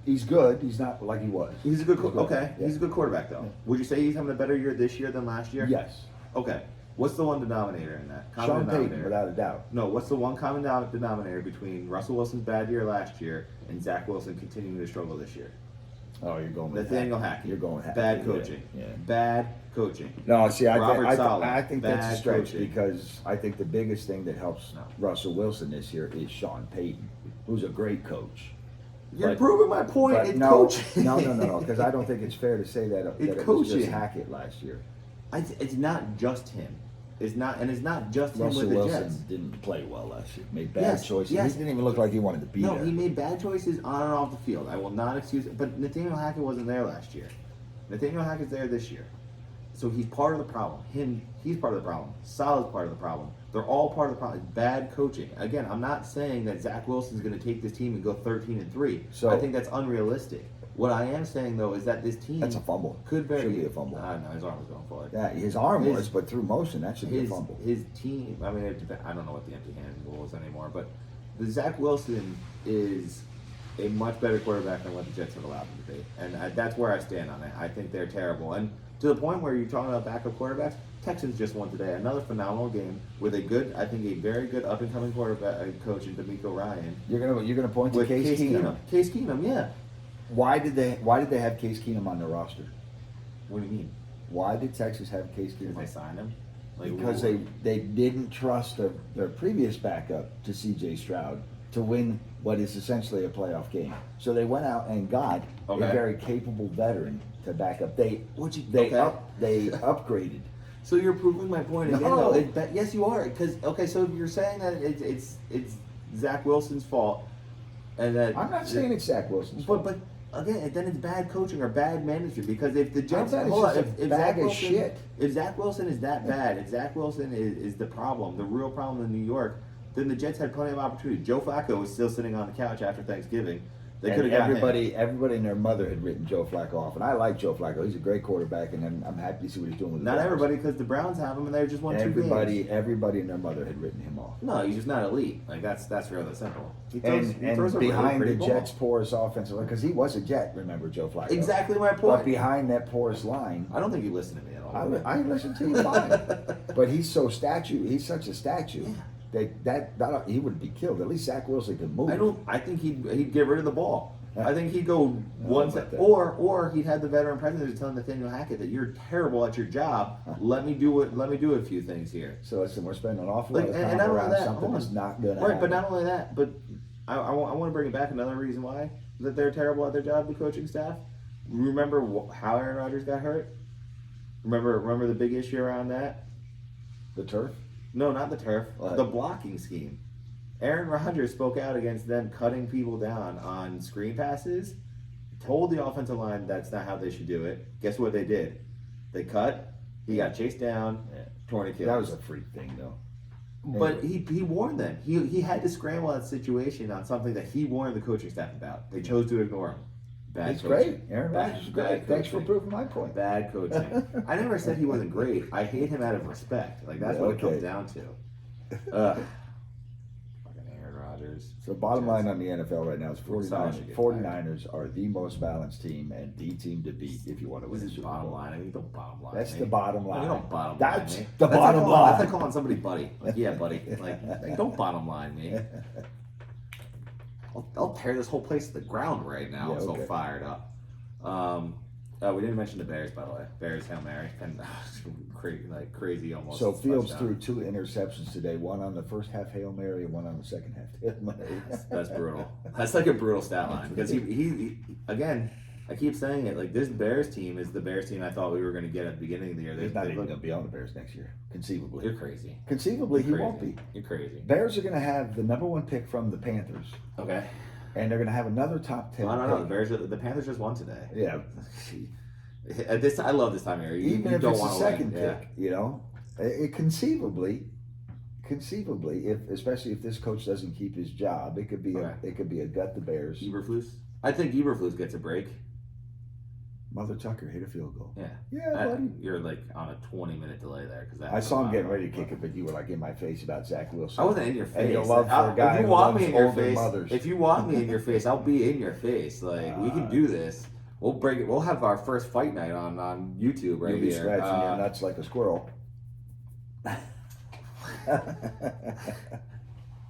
he's good. He's not like he was. He's a good He's okay. Yeah. He's a good quarterback though. Yeah. Would you say he's having a better year this year than last year? Yes. Okay. What's the one denominator in that? Sean Payton, denominator. without a doubt. No, what's the one common denominator between Russell Wilson's bad year last year and Zach Wilson continuing to struggle this year? Oh, you're going with Nathaniel Hackett. You're going Hackett. Bad yeah, coaching. Yeah. Bad coaching. No, see, Robert Saleh, I think that's a bad stretch coaching. because I think the biggest thing that helps No. Russell Wilson this year is Sean Payton, who's a great coach. You're But- proving my point. But It's no, coaching. no, because I don't think it's fair to say that, It's it was just coaching. Hackett last year. It's not just him. It's not, and it's not just him Russell with the Wilson Jets. didn't play well last year. Made bad Yes, choices. yes. He didn't even look like he wanted to be No, there. he made bad choices on and off the field. I will not excuse it. But Nathaniel Hackett wasn't there last year. Nathaniel Hackett's there this year. So he's part of the problem. He's part of the problem. Saleh's part of the problem. They're all part of the problem. It's bad coaching. Again, I'm not saying that Zach Wilson's going to take this team and go 13-3. So- I think that's unrealistic. What I am saying though is that this team That's a fumble. could very Should be a fumble. No, his arm was going forward. Yeah, his arm His- was, but through motion, that should be a his fumble. his team. I mean, I don't know what the empty hand rule is anymore, but the Zach Wilson is a much better quarterback than what the Jets have allowed him to be, and that's where I stand on it. I think they're terrible, and to the point where you're talking about backup quarterbacks. Texans just won today, another phenomenal game with a good, I think, a very good up and coming quarterback coach in D'Amico Ryan. You're gonna point to With Case Keenum. Case Keenum, yeah. Why did they have Case Keenum on their roster? What do you mean? Why did Texas have Case Did Keenum? they sign him? Because they didn't trust their previous backup to C.J. Stroud to win what is essentially a playoff game. So they went out and got Okay. a very capable veteran to back up. They Okay. upgraded. So you're proving my point again, No. though. Yes, you are. Because so you're saying that it's Zach Wilson's fault, and that I'm not saying it's Zach Wilson's fault. but again, then it's bad coaching or bad management. Because if the Jets, thought it's hold on, just a bag of shit. if Zach Wilson is that bad, if Zach Wilson is the problem, the real problem in New York, then the Jets had plenty of opportunity. Joe Flacco was still sitting on the couch after Thanksgiving. They could And have got him. everybody and their mother had written Joe Flacco off, and I like Joe Flacco. He's a great quarterback, and I'm happy to see what he's doing with the Not Browns. everybody, because the Browns have him, and they just won 2 games. Everybody and their mother had written him off. No, he's just not elite. Like that's really simple. He throws And a really behind the pretty ball. Jets' porous offensive line, because he was a Jet, remember Joe Flacco? Exactly my But point. behind that porous line, I don't think you listen to me at all. I listen to you fine. But he's such a statue that he would be killed. At least Zach Wilson could move. I think he'd get rid of the ball. Yeah. I think he'd go one about step, that. or he'd have the veteran president telling Nathaniel Hackett that you're terrible at your job. Let me do a few things here. So listen, we're spending an awful Like, lot of and time not only around that, something hold that's on. not going to Right, happen. but not only that, but I want to bring it back another reason why that they're terrible at their job, the coaching staff. Remember how Aaron Rodgers got hurt? Remember the big issue around that? The turf? No, not the turf. What? The blocking scheme. Aaron Rodgers spoke out against them cutting people down on screen passes. Told the offensive line that's not how they should do it. Guess what they did? They cut. He got chased down, torn Achilles. That was a freak thing, though. But he warned them. He had to scramble that situation on something that he warned the coaching staff about. They chose to ignore him. Bad He's coaching. great. Aaron Rodgers is great. Bad Thanks for coaching. proving my point. Bad coaching. I never said he wasn't great. I hate him out of respect. Like that's what it comes down to. Fucking Aaron Rodgers. So bottom line on the NFL right now is Someone should 49ers, get 49ers are the most balanced team and the team to beat if you want to win This the is Super bottom Bowl. line. I mean, don't bottom line. That's me. the bottom No, line. you don't bottom That's line me. the That's bottom like line. That's like calling somebody buddy. Like, yeah, buddy. Like don't bottom line me. I'll tear this whole place to the ground right now. Yeah, I'm so okay. fired up. We didn't mention the Bears, by the way. Bears Hail Mary and crazy almost. So Fields touchdown. threw 2 interceptions today, one on the first half Hail Mary and one on the second half Hail Mary. That's brutal. That's like a brutal stat line because he again. I keep saying it. Like this Bears team is the Bears team I thought we were going to get at the beginning of the year. He's not even going to be on the Bears next year, conceivably. You're crazy. Conceivably, You're he won't crazy. be. You're crazy. Bears are going to have the number 1 pick from the Panthers, Okay. and they're going to have another top 10 No, no, pick. the Panthers just won today. Yeah. At this, I love this time of year. Even you if don't it's the want to second win. pick, you know, conceivably, if especially if this coach doesn't keep his job, it could be a gut the Bears. Eberflus. I think Eberflus gets a break. Mother Tucker hit a field goal. Yeah. Yeah, buddy. You're like on a 20-minute delay there because I saw him getting ready to kick it, but you were like in my face about Zach Wilson. I wasn't in your face. And your love for a guy if you who want loves me in your older face, mothers. if you want me in your face, I'll be in your face. Like we can do this. We'll break it. We'll have our first fight night on YouTube right You'll be here. scratching your nuts like a squirrel.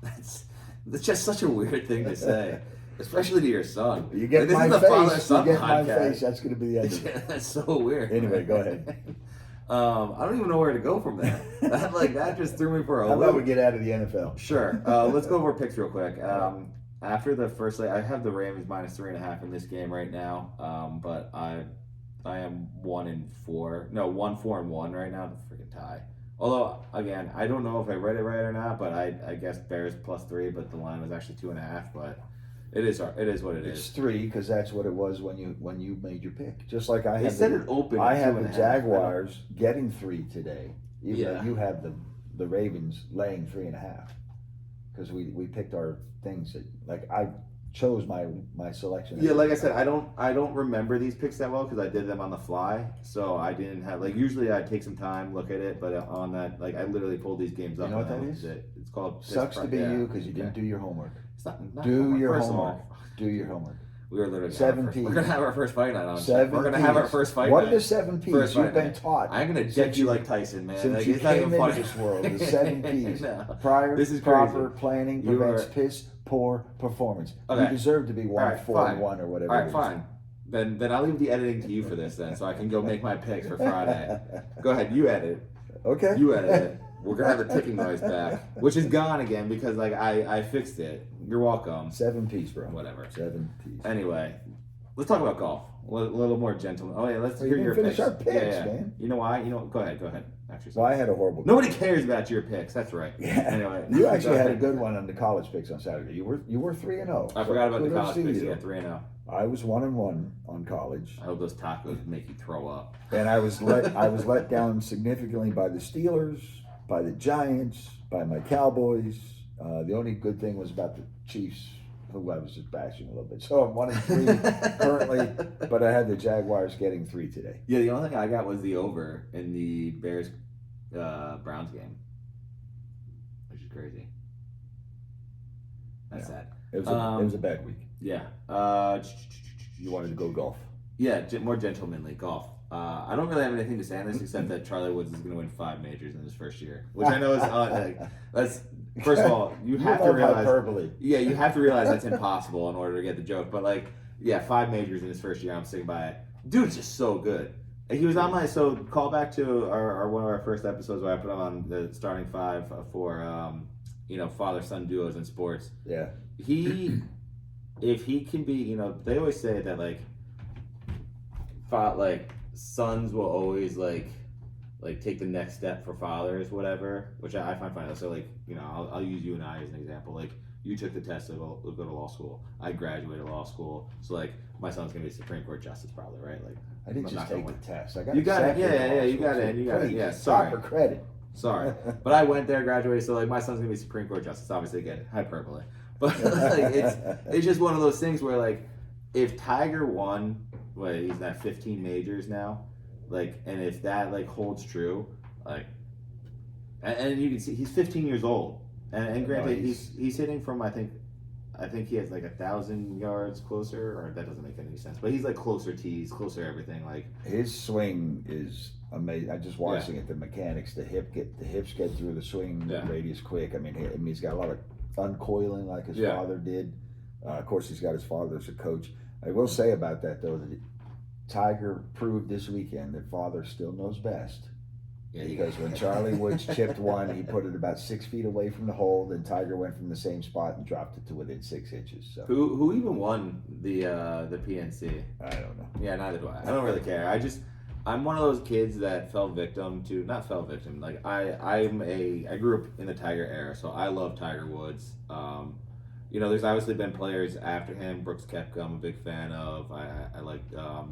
That's just such a weird thing to say, especially to your son. You get Like, my this is the face. You father-son get my podcast. face. That's going to be the end of it. That's so weird. Anyway, go ahead. I don't even know where to go from there. that just threw me for a How loop. about we get out of the NFL? Sure. Let's go over picks real quick. After the first leg, I have the Ravens -3.5 in this game right now. But I am 1-4. No, 1-4-1 right now. The freaking tie. Although again, I don't know if I read it right or not. But I guess Bears +3, but the line was actually 2.5. But it is what it It's is. 3 because that's what it was when you made your pick. Just like I They had said it open. I at have the 2.5. Jaguars getting 3 today, even though Yeah. you have the Ravens laying 3.5. Because we picked our things that like I chose my selection. Yeah, like I said, I don't remember these picks that well because I did them on the fly. So I didn't have usually I take some time, look at it, but on that I literally pulled these games up. You know what and that I is? looked at it. It's called Sucks to be yeah, you because you didn't okay. do your homework. It's not Do homework. your First of all, homework. Do your homework. We were literally 7 we're Ps. gonna have our first fight night on. 7 We're gonna have our Ps. first fight What night. are the 7 Ps First you've fight been night. taught? I'm gonna since get you like Tyson, man. Since Like, you it's not came even into funny. this world, the 7 Ps. No. Prior, This is proper crazy. planning You prevents are- piss poor performance. Okay. You deserve to be 1, Alright, 4, fine. and 1 or whatever. All it right, is. fine. Then I'll leave the editing to you for this then, so I can go make my picks for Friday. Go ahead, you edit. Okay. You edit it. We're gonna have the ticking noise back, which is gone again because I fixed it. You're welcome. 7 Ps, bro. Whatever. 7 Ps. Anyway, let's talk about golf. A little more gentleman. Oh yeah, let's Well, hear you your didn't finish picks. our picks, yeah. man. You know why? Go ahead. Actually, Well, I had a horrible. nobody cares about your picks. That's right. Yeah. Anyway, You actually had a good one on the college picks on Saturday. You were 3-0. I forgot about the Kudos college to picks. you. Yeah, 3-0. I was 1-1 on college, I hope those tacos make you throw up. and I was let down significantly by the Steelers, by the Giants, by my Cowboys. The only good thing was about the Chiefs, who I was just bashing a little bit. So I'm 1-3 currently, but I had the Jaguars getting 3 today. Yeah, the only thing I got was the over in the Bears Browns game, which is crazy. That's sad. It was a bad week. Yeah. You wanted to go golf. Yeah, more gentlemanly golf. I don't really have anything to say on this except that Charlie Woods is going to win 5 majors in his first year, which I know is that's first of all you have to love realize. hyperbole. Yeah, you have to realize that's impossible in order to get the joke. But 5 majors in his first year, I'm sticking by it. Dude's just so good. And he was on my call back to our one of our first episodes where I put him on the starting 5 for father son duos in sports. Yeah. If he can be, they always say that sons will always take the next step for fathers, whatever, which I find funny. So I'll use you and I as an example. You took the test to go to law school. I graduated law school, so my son's gonna be a Supreme Court justice probably, right? I didn't I'm just not take gonna the test. I got You got it. accepted in law You school, got it. so You got it. please, Yeah, sorry. proper credit. Sorry, but I went there, graduated. So like my son's gonna be Supreme Court justice. Obviously, again, hyperbole, but like it's just one of those things where like if Tiger won, he's at 15 majors now, like, and if that like holds true, like, and you can see he's 15 years old, and granted he's hitting from I think he has like 1,000 yards closer, or that doesn't make any sense. But he's like closer tees, closer everything. Like his swing is amazing. I just watching it. The mechanics, the hips get through the swing radius quick. I mean, he's got a lot of uncoiling like his father did. Of course, he's got his father as a coach. I will say about that though that Tiger proved this weekend that father still knows best. Yeah, because when Charlie Woods chipped one, he put it about 6 feet away from the hole. Then Tiger went from the same spot and dropped it to within 6 inches. So who even won the PNC? I don't know. Yeah, neither do I. I don't really care. I'm one of those kids that not fell victim. Like I grew up in the Tiger era, so I love Tiger Woods. There's obviously been players after him. Brooks Koepka, I'm a big fan of. I like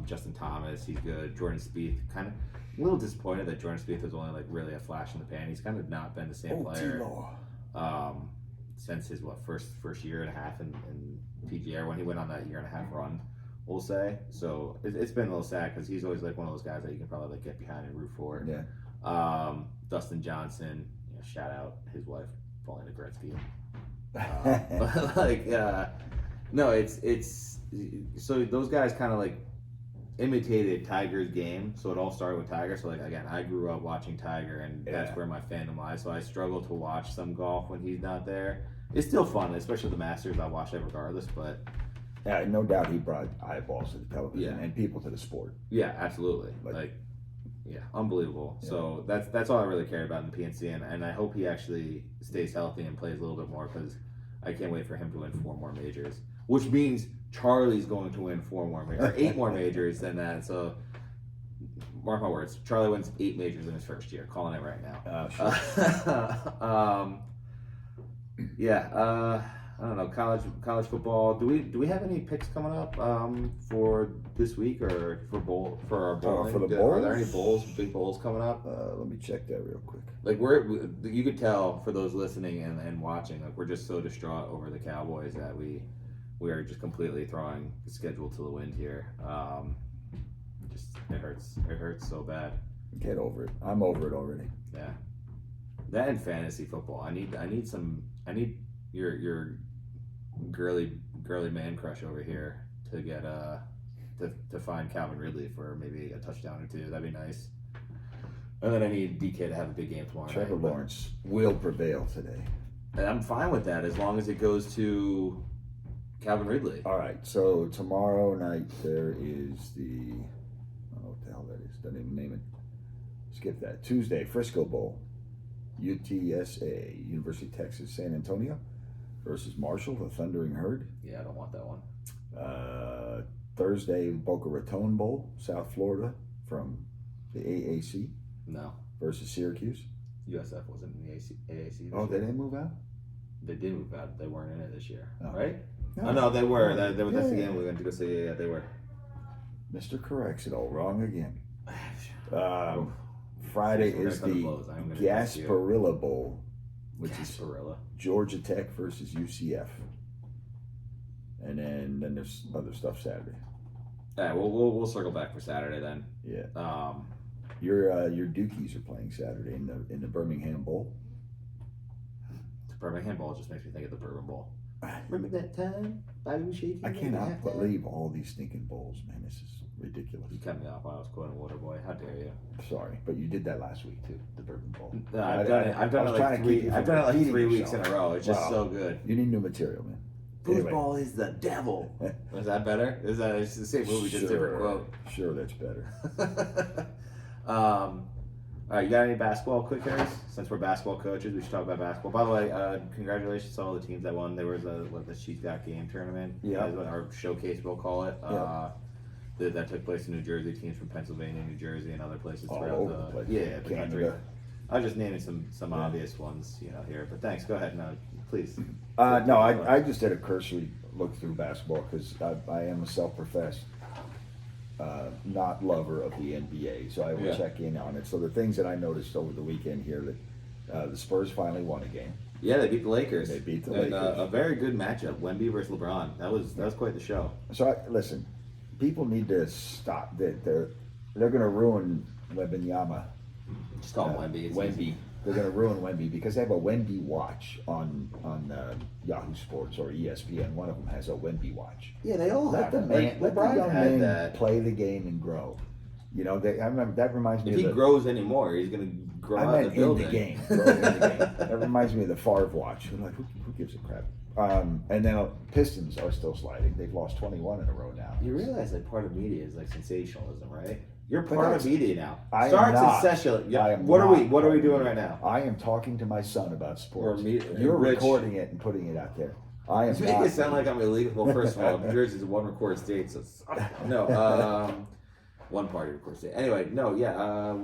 Justin Thomas. He's good. Jordan Spieth, kind of a little disappointed that Jordan Spieth was only like really a flash in the pan. He's kind of not been the same player since his first year and a half in PGA, when he went on that year and a half run, we'll say. So it's been a little sad because he's always like one of those guys that you can probably like get behind and root for. Yeah. Dustin Johnson, shout out his wife Paulina Gretzky. But like no, it's so those guys kind of like imitated Tiger's game, so it all started with Tiger. So like again, I grew up watching Tiger, and that's where my fandom lies. So I struggle to watch some golf when he's not there. It's still fun, especially the Masters. I watch it regardless, but yeah, no doubt he brought eyeballs to the television and people to the sport. Yeah, absolutely. Unbelievable. Yeah. So that's all I really cared about in the PNC, and I hope he actually stays healthy and plays a little bit more, because I can't wait for him to win 4 more majors, which means Charlie's going to win 4 more majors, or 8 more majors than that. So mark my words, Charlie wins 8 majors in his first year. Calling it right now. Sure. I don't know, college football. Do we have any picks coming up for this week, or for our bowling? For the bowls? Are there any big bowls coming up? Let me check that real quick. Like you could tell for those listening and watching, like we're just so distraught over the Cowboys that we are just completely throwing the schedule to the wind here. It hurts so bad. Get over it. I'm over it already. Yeah, that and fantasy football. I need your girly man crush over here to get to find Calvin Ridley for maybe a touchdown or 2. That'd be nice. And then I need DK to have a big game tomorrow night. Trevor Lawrence will prevail today. And I'm fine with that as long as it goes to Calvin Ridley. All right, so tomorrow night there is I don't know what the hell that is. Doesn't even name it. Skip that. Tuesday, Frisco Bowl. UTSA, University of Texas, San Antonio versus Marshall, the Thundering Herd. Yeah, I don't want that one. Thursday, Boca Raton Bowl, South Florida, from the AAC. No. Versus Syracuse. USF wasn't in the AAC this year. They didn't move out? They did move out. They weren't in it this year, right? No. Oh, no, they were. That's the game we went to go see. Yeah, they were. Mr. Corrects it all wrong again. Friday is the Gasparilla Bowl, which is Georgia Tech versus UCF. And then there's other stuff Saturday. All right, we'll circle back for Saturday then. Yeah. Your Dukies are playing Saturday in the Birmingham Bowl. The Birmingham Bowl just makes me think of the Bourbon Bowl. Remember that time? Bobby was shaking. I cannot believe all these stinking bowls, man. This is ridiculous. You cut me off while I was quoting Waterboy. How dare you? Sorry, but you did that last week too. The Bourbon Bowl. No, I've done it like 3 weeks in a row. It's just so good. You need new material, man. Football is the devil. Is that better? It's the same movie, just different quote? Sure, that's better. All right, you got any basketball quick hitters? Since we're basketball coaches, we should talk about basketball. By the way, congratulations to all the teams that won. There was the She's Got Game tournament. Yeah. Our showcase, we'll call it. Yeah. That took place in New Jersey. Teams from Pennsylvania, New Jersey, and other places all throughout over the place. Yeah, the country. I was just naming some Yeah. obvious ones, here. But thanks. Go ahead. No, please. No, I just did a cursory look through basketball because I am a self-professed not lover of the NBA, so I will check in on it. So the things that I noticed over the weekend here, that The Spurs finally won a game. Yeah, they beat the Lakers. They beat the And, Lakers. a very good matchup, Wemby versus LeBron. That was quite the show. So listen, people need to stop. They're going to ruin Wembanyama. Just call him Wemby. It's Wemby. easy. They're going to ruin Wemby because they have a Wemby watch on Yahoo Sports or ESPN. One of them has a Wemby watch. Yeah, they all Let have the it. man, Like, let the LeBron young had man that. play the game and grow. You know, I remember that reminds me If of he grows anymore, he's gonna grow I out meant the building. in the game. Grow in the game. That reminds me of the Favre watch. I'm like, who gives a crap? And then Pistons are still sliding. They've lost 21 in a row now. You realize like part of media is like sensationalism, right? You're But part of that's- media now. I am Start not. sensational. Yeah. I am What are not we part of doing media. right now? I am talking to my son about sports. Or me- You're Rich. recording it and putting it out there. I am You make not. it sound like I'm illegal. Well, first of all, New Jersey's one record state, so no. One party record state. Anyway, no, yeah.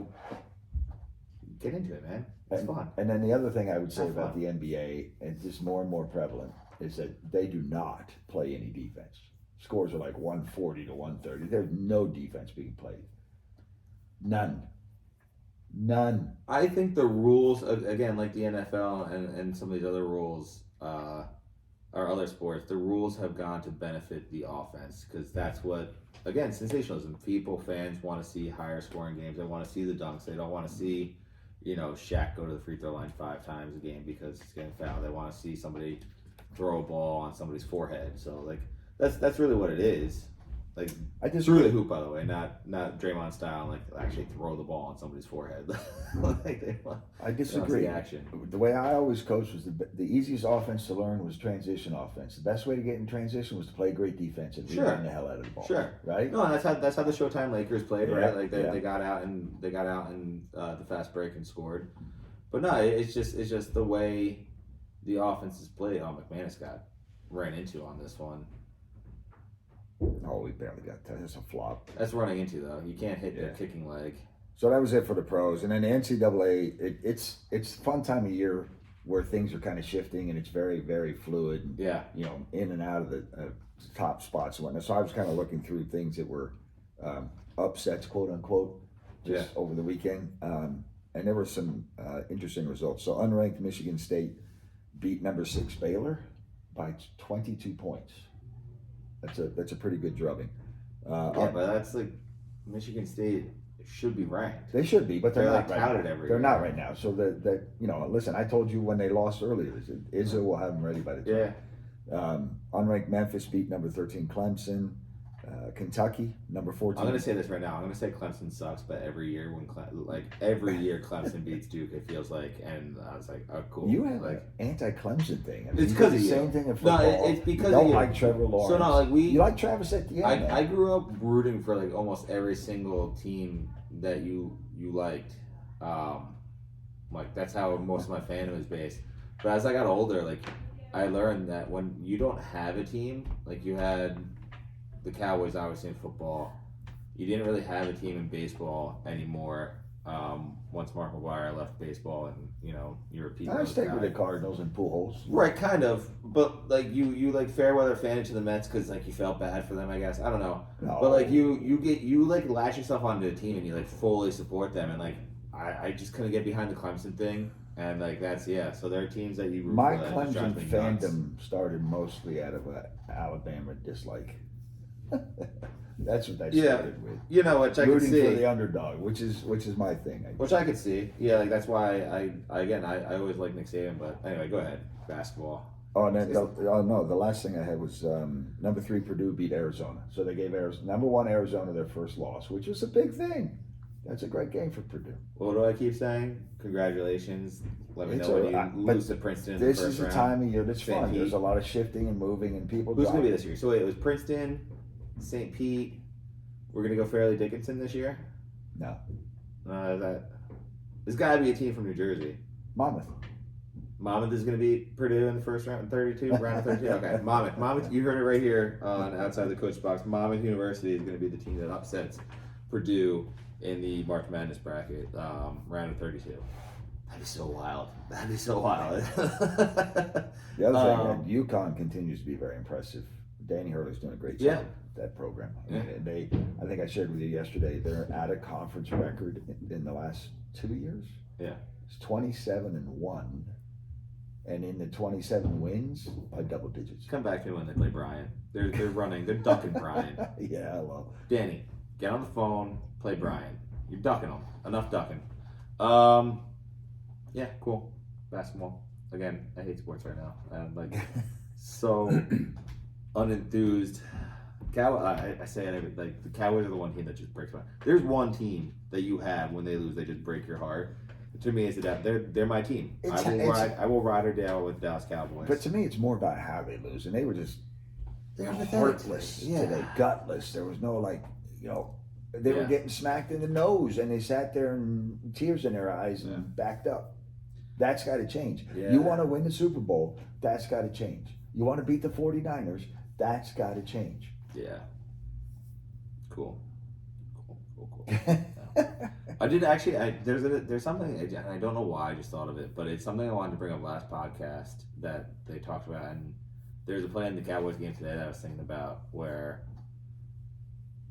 Get into it, man. It's fun. And then the other thing I would say Have about fun. the NBA, and just more and more prevalent, is that they do not play any defense. Scores are like 140 to 130. There's no defense being played. None. I think the rules again, like the NFL and some of these other rules, or other sports, the rules have gone to benefit the offense because that's what, again, sensationalism. People, fans want to see higher scoring games. They want to see the dunks. They don't want to see, Shaq go to the free throw line 5 times a game because he's getting fouled. They want to see somebody throw a ball on somebody's forehead. So like that's really what it is. Like I through disagree. the hoop, by the way, not Draymond style, like actually throw the ball on somebody's forehead. Like they want, I they want to disagree. see action. The way I always coached was the easiest offense to learn was transition offense. The best way to get in transition was to play great defense and Sure. rebound the hell out of the ball. Sure. Right? No, that's how the Showtime Lakers played, Yeah, right? Like yeah. they got out in the fast break and scored. But no, it's just the way the offense is played. Oh, McManus got ran into on this one. Oh, we barely got that. That's a flop. That's running into though. You can't hit Yeah. the kicking leg. So that was it for the pros. And then the NCAA, it's a fun time of year where things are kind of shifting and it's very, very fluid. And, Yeah. in and out of the top spots and whatnot. So I was kind of looking through things that were upsets, quote unquote, just over the weekend. And there were some interesting results. So unranked Michigan State beat number 6 Baylor by 22 points. That's a pretty good drubbing. Yeah, but that's like Michigan State should be ranked. They should be, but they're They're, not like, right touted now. every They're year. not right now. So listen, I told you when they lost earlier, Izzo will have them ready by the time. Yeah. Unranked Memphis beat number 13 Clemson. Kentucky, number 14. I'm gonna say this right now. I'm gonna say Clemson sucks, but every year every year Clemson beats Duke, it feels like, and I was like, oh cool. You have like an anti-Clemson thing. I mean, It's you 'cause do of the you. same thing in No, football. it's because you don't of you. like Trevor Lawrence. So no, like you like Travis Etienne. man. I grew up rooting for like almost every single team that you liked. Like that's how most of my fandom is based. But as I got older, like I learned that when you don't have a team, like you had the Cowboys obviously in football, you didn't really have a team in baseball anymore. Once Mark McGwire left baseball and you were Pete I Rose stayed guy. with the Cardinals and Pujols. Right, kind of, but like you like fair weather fan into the Mets because like you felt bad for them, I guess. I don't know, No. but like you like latch yourself onto a team and you like fully support them, and like I just couldn't get behind the Clemson thing, and like so there are teams that you root My for that just drives Clemson me nuts. fandom started mostly out of Alabama dislike. That's what that Yeah. started with. You know, which I could Rooting for see, the underdog, which is my thing. which I could see. Yeah, like that's why I always like Nick Saban, but anyway, go ahead. Basketball. Oh, and then the last thing I had was number 3 Purdue beat Arizona. So they gave number 1 Arizona their first loss, which was a big thing. That's a great game for Purdue. What do I keep saying? Congratulations. Let me It's know when a- you but lose to Princeton in the This first is a round. time of year that's St. fun. Pete. There's a lot of shifting and moving and people. Who's going to be driving. this year? So wait, it was Princeton, St. Pete. We're going to go Fairleigh Dickinson this year? No. There's got to be a team from New Jersey. Monmouth. Monmouth is going to beat Purdue in the first round, round of 32. Okay, Monmouth. You heard it right here on Outside the Coach Box. Monmouth University is going to be the team that upsets Purdue in the March Madness bracket, round of 32. That'd be so wild. The other thing, UConn continues to be very impressive. Danny Hurley's doing a great job Yeah. with that program. I Yeah. mean, I think I shared with you yesterday, they're at a conference record in the last 2 years. Yeah. It's 27-1, and in the 27 wins by double digits. Come back to me when they play Brian. They're running. They're ducking Brian. Yeah, well, Danny, get on the phone. Play Brian. You're ducking him. Enough ducking. Yeah, cool. Basketball. Again, I hate sports right now. I'm like so unenthused. I say it like the Cowboys are the one team that just breaks my heart. There's one team that you have when they lose, they just break your heart. To me, it's that they're my team. I will ride or die with Dallas Cowboys. but to me, it's more about how they lose, and they were just heartless today, gutless. There was no they were getting smacked in the nose, and they sat there and tears in their eyes and backed up. That's got to change. Yeah. You want to win the Super Bowl, that's got to change. You want to beat the 49ers, that's got to change. Yeah. Cool. I did actually. There's something, and I don't know why I just thought of it, but it's something I wanted to bring up last podcast that they talked about, and there's a play in the Cowboys game today that I was thinking about where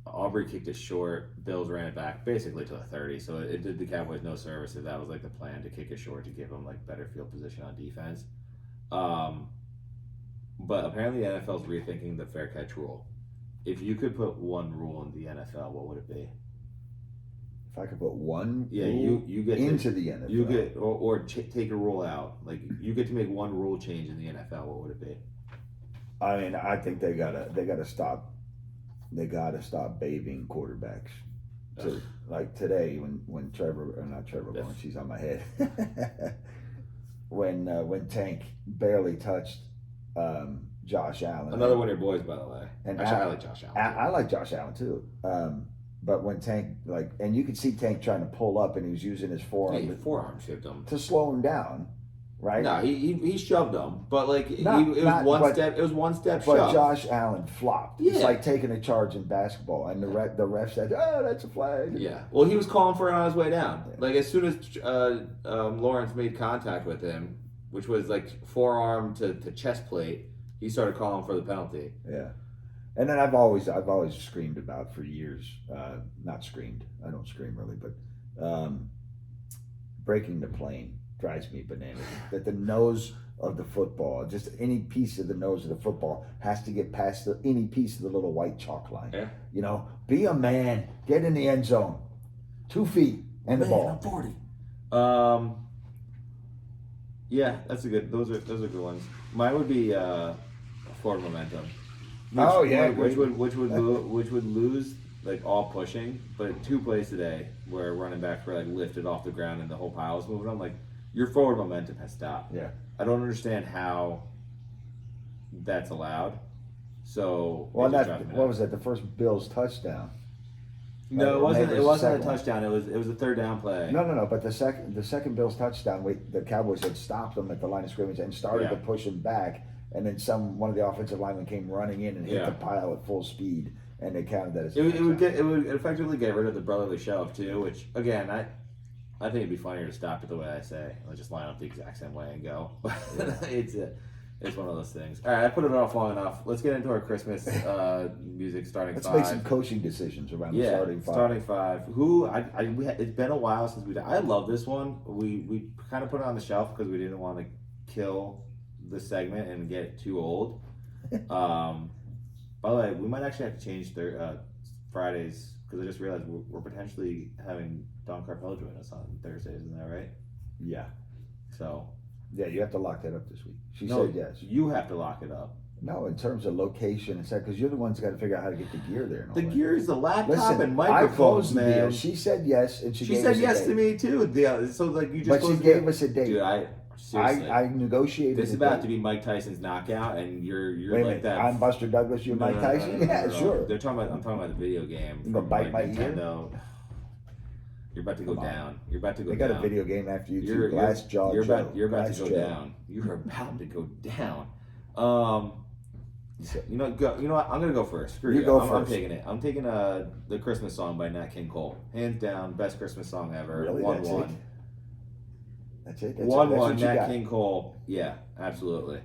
Aubrey kicked it short, Bills ran it back basically to the 30, so it did the Cowboys no service. So that was like the plan, to kick it short to give them like better field position on defense. But apparently the NFL's rethinking the fair catch rule. If you could put one rule in the NFL, what would it be? If I could put one rule you get into the NFL. You get take a rule out. Like you get to make one rule change in the NFL, what would it be? I mean, I think they gotta stop. They gotta stop babying quarterbacks. So, like today, when not Trevor Lawrence, he's on my head. when Tank barely touched Josh Allen. Another one of your boys, by the way. And actually, I like Josh Allen. I like Josh Allen too. But when Tank and you could see Tank trying to pull up, and he was using his forearm. He forearm shipped him to slow him down, right? No, he shoved him, but like it was one step. But shove. Josh Allen flopped. Yeah. It's like taking a charge in basketball, and the ref said, "Oh, that's a flag." Yeah. Well, he was calling for it on his way down. Yeah. Like as soon as Lawrence made contact with him, which was like forearm to chest plate, he started calling for the penalty. Yeah. And then I've always screamed about for years. Not screamed. I don't scream really, but breaking the plane drives me bananas. That the nose of the football, just any piece of the nose of the football, has to get past any piece of the little white chalk line. Yeah. You know, be a man. Get in the end zone. 2 feet and the ball. I'm 40. Yeah, that's a good. Those are good ones. Mine would be forward momentum. Which would lose like all pushing, but 2 plays today where running backs were like lifted off the ground and the whole pile was moving. I'm like, your forward momentum has stopped. Yeah. I don't understand how that's allowed. So what was that? The first Bills touchdown. No, it wasn't a touchdown. It was a third down play. No. But the second Bills touchdown, the Cowboys had stopped them at the line of scrimmage and started to push them back. And then one of the offensive linemen came running in and hit the pile at full speed, and they counted that as it would effectively get rid of the brotherly shove too. Which again, I think it'd be funnier to stop it the way I say. Let's just line up the exact same way and go. Yeah. It's one of those things. All right, I put it off long enough. Let's get into our Christmas music starting Let's 5. Let's make some coaching decisions around the starting 5. Starting 5. It's been a while since I love this one. We kind of put it on the shelf because we didn't want to kill the segment and get too old. By the way, we might actually have to change Fridays because I just realized we're potentially having Don Carpello join us on Thursdays. Isn't that right? Yeah. So. Yeah, you have to lock that up this week. She said yes. You have to lock it up. No, in terms of location and stuff, because you're the ones got to figure out how to get the gear there. And all the that. gear is the laptop and I microphones, closed the man. deal. She said yes, and she said yes to me too. So like you just. But she gave us a date. Dude, I negotiated. This is about to be Mike Tyson's knockout, and you're Wait like that. I'm Buster Douglas. You're Mike Tyson. Yeah, sure. I'm talking about the video game. You gonna bite my Nintendo. ear? You're about to go down. You're about to go down. They got a video game after you too. Glass Jaw. You're about to go down. You're about to go down. You know what? I'm gonna go first. Screw you. Go first. I'm taking it. I'm taking the Christmas song by Nat King Cole. Hands down, best Christmas song ever. Really? 1-1. That's it. 1-1. Nat King Cole. Yeah, absolutely.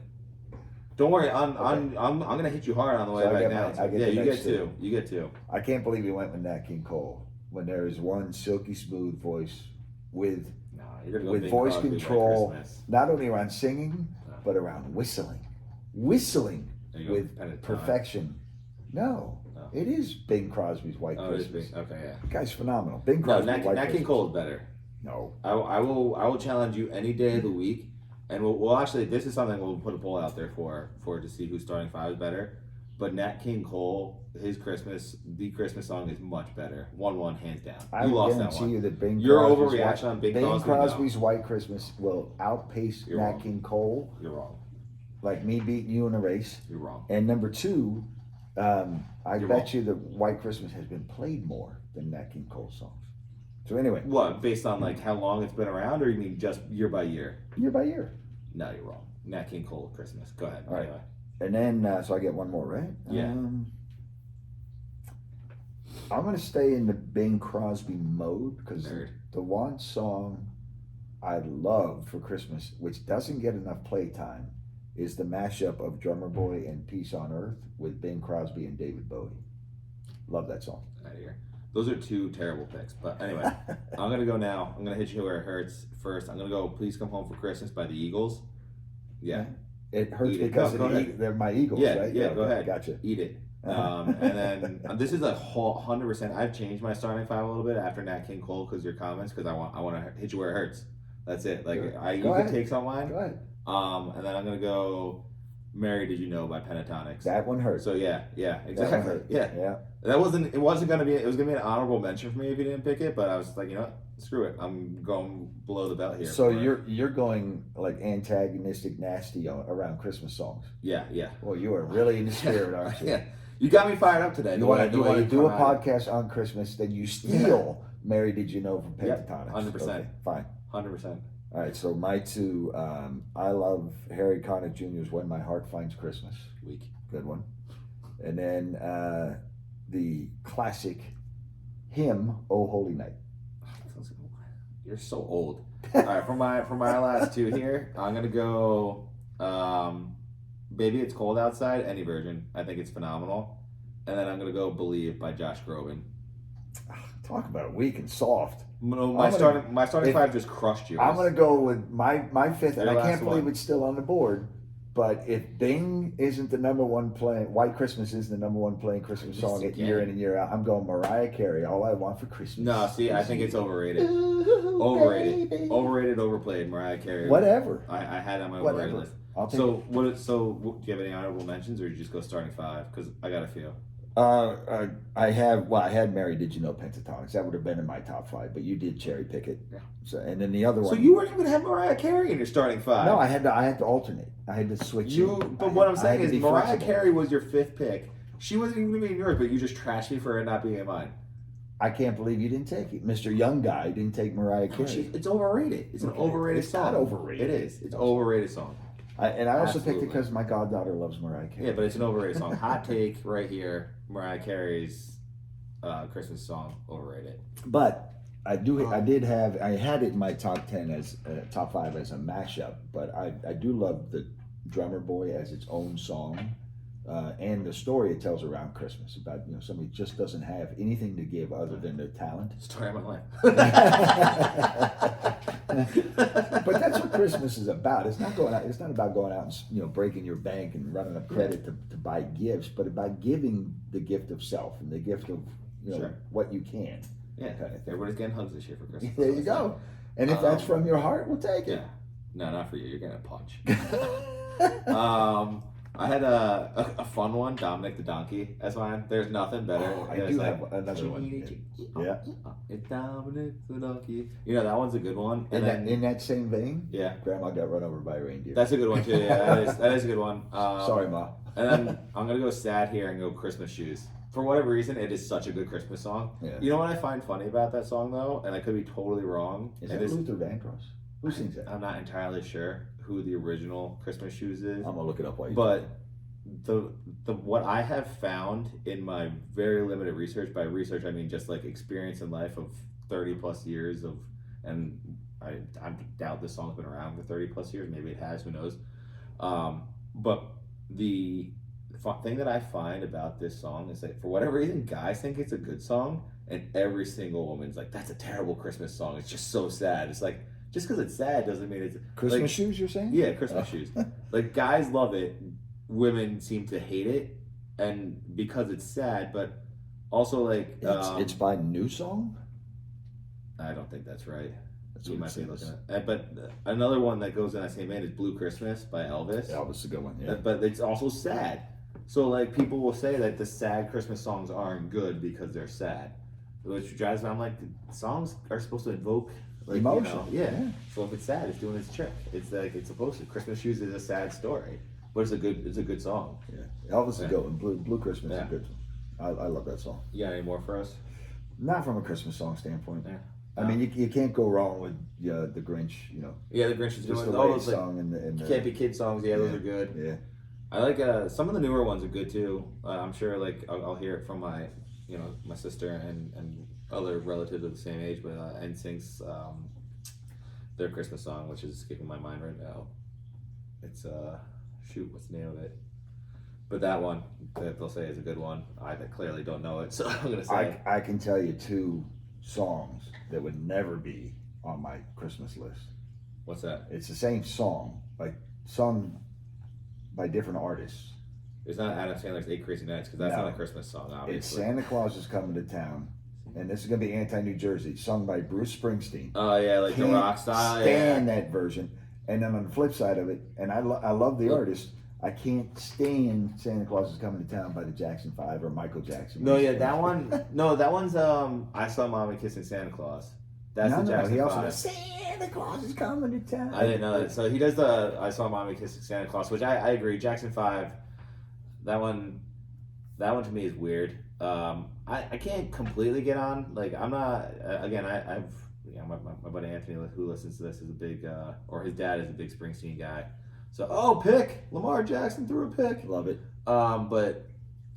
Don't worry. I'm gonna hit you hard on the way back now. You get 2. You get 2. I can't believe you went with Nat King Cole when there is one silky smooth voice with No, you're gonna go with Bing voice Crosby by control, Christmas. not only around singing, No. but around whistling There you go, with Pentatonic. perfection. No, No. it is Bing Crosby's White Oh, it is Christmas. Bing. Okay, yeah. The guy's phenomenal. Bing No, Crosby, Nat White King Christmas. Cole is better. No, I will challenge you any day of the week, and we'll actually, this is something we'll put a poll out there for to see who's starting five is better. But Nat King Cole, the Christmas song is much better. 1-1 hands down. I You will lost that guarantee one. you that Bing Your Crosby's overreaction on Bing Crosby, Crosby's White Christmas will outpace You're Nat wrong. King Cole, You're wrong. like me beating you in a race. You're wrong. And number two, I You're bet wrong. you that White Christmas has been played more than Nat King Cole songs. So anyway, What, based on like how long it's been around, or you mean just year by year? year by year. No, you're wrong. Nat King Cole Christmas. Go ahead. All right. Anyway. And then, so I get one more, right? Yeah. I'm going to stay in the Bing Crosby mode because Nerd. the one song I love for Christmas, which doesn't get enough playtime, is the mashup of Drummer Boy and Peace on Earth with Bing Crosby and David Bowie. Love that song. Out of here. Those are two terrible picks. But anyway, I'm going to go now. I'm going to hit you where it hurts first. I'm going to go Please Come Home for Christmas by the Eagles. Yeah. It hurts Eat it. because No, go ahead. they're my Eagles, Yeah, right? yeah, go ahead. Gotcha. Eat it. And then this is a whole 100%. I've changed my starting five a little bit after Nat King Cole because your comments, because I want to hit you where it hurts. That's it. Like Sure. you Go can ahead. take some of mine. Go ahead. And then I'm gonna go Mary Did You Know by Pentatonics. That one hurts. So yeah, That one exactly. hurt. Yeah. Yeah. It wasn't gonna be an honorable mention for me if you didn't pick it, but I was like, you know what? Screw it. I'm going below the belt here. So for- you're going like antagonistic, nasty around Christmas songs. Yeah. Well, you are really in the spirit, aren't you? Yeah. You got me fired up today. You want to do a come at it. podcast on Christmas, then you steal "Mary Did You Know" from Yep, Pentatonics. 100%. Okay, fine. 100%. All right. So my two, I love Harry Connick Jr.'s "When My Heart Finds Christmas." Weak. Good one. And then the classic hymn, "Oh Holy Night." You're so old. All right, for my last two here, I'm gonna go. Baby, It's Cold Outside. Any version, I think it's phenomenal. And then I'm gonna go Believe by Josh Groban. Talk about weak and soft. No, my starting five just crushed yours. I'm gonna go with my fifth, and Your I can't last believe one. it's still on the board. But if Bing isn't the number one playing, White Christmas is the number one playing Christmas Yes, song again. year in and year out, I'm going Mariah Carey. All I Want for Christmas. No, see, I think it's overrated. Ooh, Overrated, baby. overrated, overplayed. Mariah Carey. Whatever. I had it on my Whatever. overrated list. I'll take So what? So do you have any honorable mentions, or you just go starting five? Because I got a few. I had Mary Did You Know Pentatonics. That would have been in my top five, but you did cherry pick it. Yeah. So and then the other So one. you weren't even gonna have Mariah Carey in your starting five. No, I had to alternate. I had to switch. But what I'm saying is, Mariah Carey. Carey was your fifth pick. She wasn't even gonna be in yours, but you just trashed me for it not being in mine. I can't believe you didn't take it. Mr. Young Guy didn't take Mariah Carey. It's overrated. It's an Okay. overrated It's song. not overrated. It is. It's an overrated song. And I also picked Absolutely. it because my goddaughter loves Mariah Carey. Yeah, but it's an overrated song. Hot take right here. Mariah Carey's Christmas song overrated. But I had it in my top 10 as top 5 as a mashup. But I do love the Drummer Boy as its own song, and the story it tells around Christmas about somebody just doesn't have anything to give other than their talent. Story of my life. But that's what Christmas is about. It's not going out. It's not about going out and breaking your bank and running up credit to buy gifts, but about giving the gift of self and the gift of Sure. what you can. Yeah, Kind of thing. everybody's getting hugs this year for Christmas. There you go. And if that's from your heart, we'll take it. Yeah. No, not for you. You're getting a punch. I had a fun one, Dominic the Donkey. That's mine. There's nothing better. Oh, I It's do like, have another one. Yeah. It's Dominic the Donkey. That one's a good one. And then, In that same vein, yeah, Grandma got run over by a reindeer. that's a good one too. Yeah, that is a good one. Sorry, Ma. And then I'm gonna go sad here and go Christmas Shoes. For whatever reason, it is such a good Christmas song. Yeah. You know what I find funny about that song though, and I could be totally wrong. Is and that this- Luther Vandross? Who sings that? I'm not entirely sure who the original Christmas Shoes is. I'm gonna look it up while you. But the what I have found in my very limited research, by research I mean just like experience in life of 30 plus years of, and I doubt this song's been around for 30 plus years. Maybe it has. Who knows? But the thing that I find about this song is that for whatever reason, guys think it's a good song, and every single woman's like, "That's a terrible Christmas song. It's just so sad." It's like, just because it's sad doesn't mean it's Christmas like, shoes, you're saying? Yeah, Christmas shoes. Like guys love it, women seem to hate it, and because it's sad, but also like It's by New Song? I don't think that's right. That's You what might it be says. looking at, but another one that goes in that same vein is "Blue Christmas" by Elvis. Elvis is a good one, yeah. But it's also sad. So like people will say that the sad Christmas songs aren't good because they're sad, which drives me. I'm like, the songs are supposed to evoke like, Emotion. Yeah. So if it's sad, it's doing its trick. It's like it's supposed to. Christmas Shoes is a sad story, but it's a good song. Yeah. Elvis is Yeah. a good one. Blue Christmas is Yeah. a good one. I love that song. You got any more for us? Not from a Christmas song standpoint. Yeah. I mean, you can't go wrong with the Grinch, Yeah, the Grinch is just doing the all way those it's like sung and the campy kid songs. Yeah, those are good. Yeah. I like some of the newer ones are good too. I'm sure like I'll hear it from my my sister and other relatives of the same age. But NSYNC's their Christmas song, which is escaping my mind right now. It's shoot, what's the name of it? But that one that they'll say is a good one. I clearly don't know it, so I'm gonna say I can tell you 2 songs that would never be on my Christmas list. what's that? It's the same song, like sung by different artists. It's not Adam Sandler's "Eight Crazy Nights" because that's No. not a Christmas song, It's obviously. Santa Claus is Coming to Town, and this is gonna be Anti-New Jersey, sung by Bruce Springsteen. Oh yeah, like the Can't rock style. stand Yeah. that version. And then on the flip side of it, and I love the artist, I can't stand Santa Claus is Coming to Town by the Jackson 5 or Michael Jackson. No, yeah, that one. No, that one's I Saw Mommy Kissing Santa Claus. That's the Jackson he also 5. does Santa Claus is Coming to Town. I didn't know that. So he does the I Saw Mommy Kissing Santa Claus, which I agree. Jackson 5, that one to me is weird. I can't completely get on. Like I'm not. Again, I've my buddy Anthony who listens to this is a big or his dad is a big Springsteen guy. So pick Lamar Jackson threw a pick. Love it. But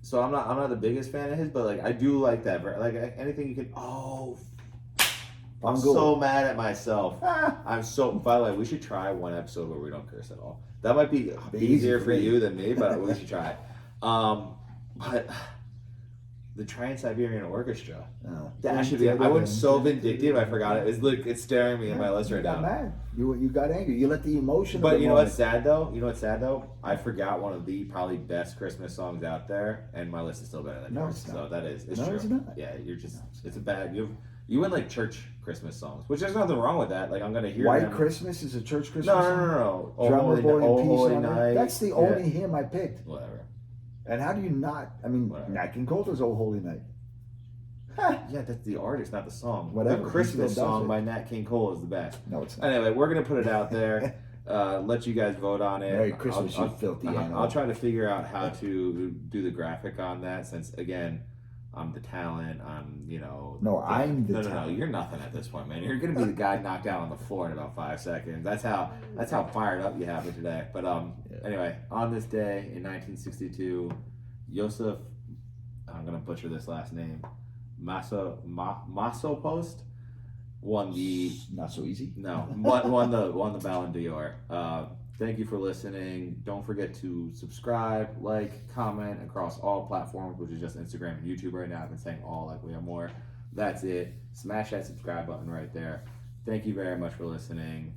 so I'm not the biggest fan of his, but like I do like that. Like anything you can. I'm so mad at myself. I'm so. By the way, we should try one episode where we don't curse at all. That might be easier for you than me, but we should try it. But the Trans-Siberian Orchestra. Oh. That should be. I went so vindictive. I forgot it. It's staring me in my list right You got now. mad. You got angry. You let the emotion. But of the you know moment- what's sad though? I forgot one of the probably best Christmas songs out there, and my list is still better than No, yours. it's not. So that is it's No, true. it's not. Yeah, you're just it's a bad. You win like church Christmas songs, which there's nothing wrong with that. Like I'm gonna hear White them. Christmas is a church Christmas No, song? Oh, Drummer Holy, Boy oh, and Holy Peace on Night. Earth. That's the Yeah. only hymn I picked. Whatever. And how do you not? I mean, Whatever. Nat King Cole's "Oh Holy Night." Yeah, that's the artist, not the song. Whatever, The he Christmas still does song it. by Nat King Cole is the best. No, it's not. Anyway, we're gonna put it out there. Let you guys vote on it. Merry Christmas, you filthy animal. I'll try to figure out how to do the graphic on that. Since again, I'm the talent. No, I'm the No, talent. you're nothing at this point, man. You're gonna be the guy knocked out on the floor in about 5 seconds. That's how fired up you have me today. But anyway, on this day in 1962, Yosef, I'm gonna butcher this last name, Masopust won the Not so easy. won the Ballon d'Or. Thank you for listening. Don't forget to subscribe, like, comment across all platforms, which is just Instagram and YouTube right now. I've been saying all like we have more. That's it. Smash that subscribe button right there. Thank you very much for listening.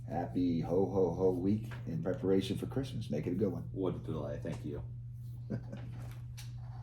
Happy ho ho ho week in preparation for Christmas. Make it a good one. What a delay. Thank you.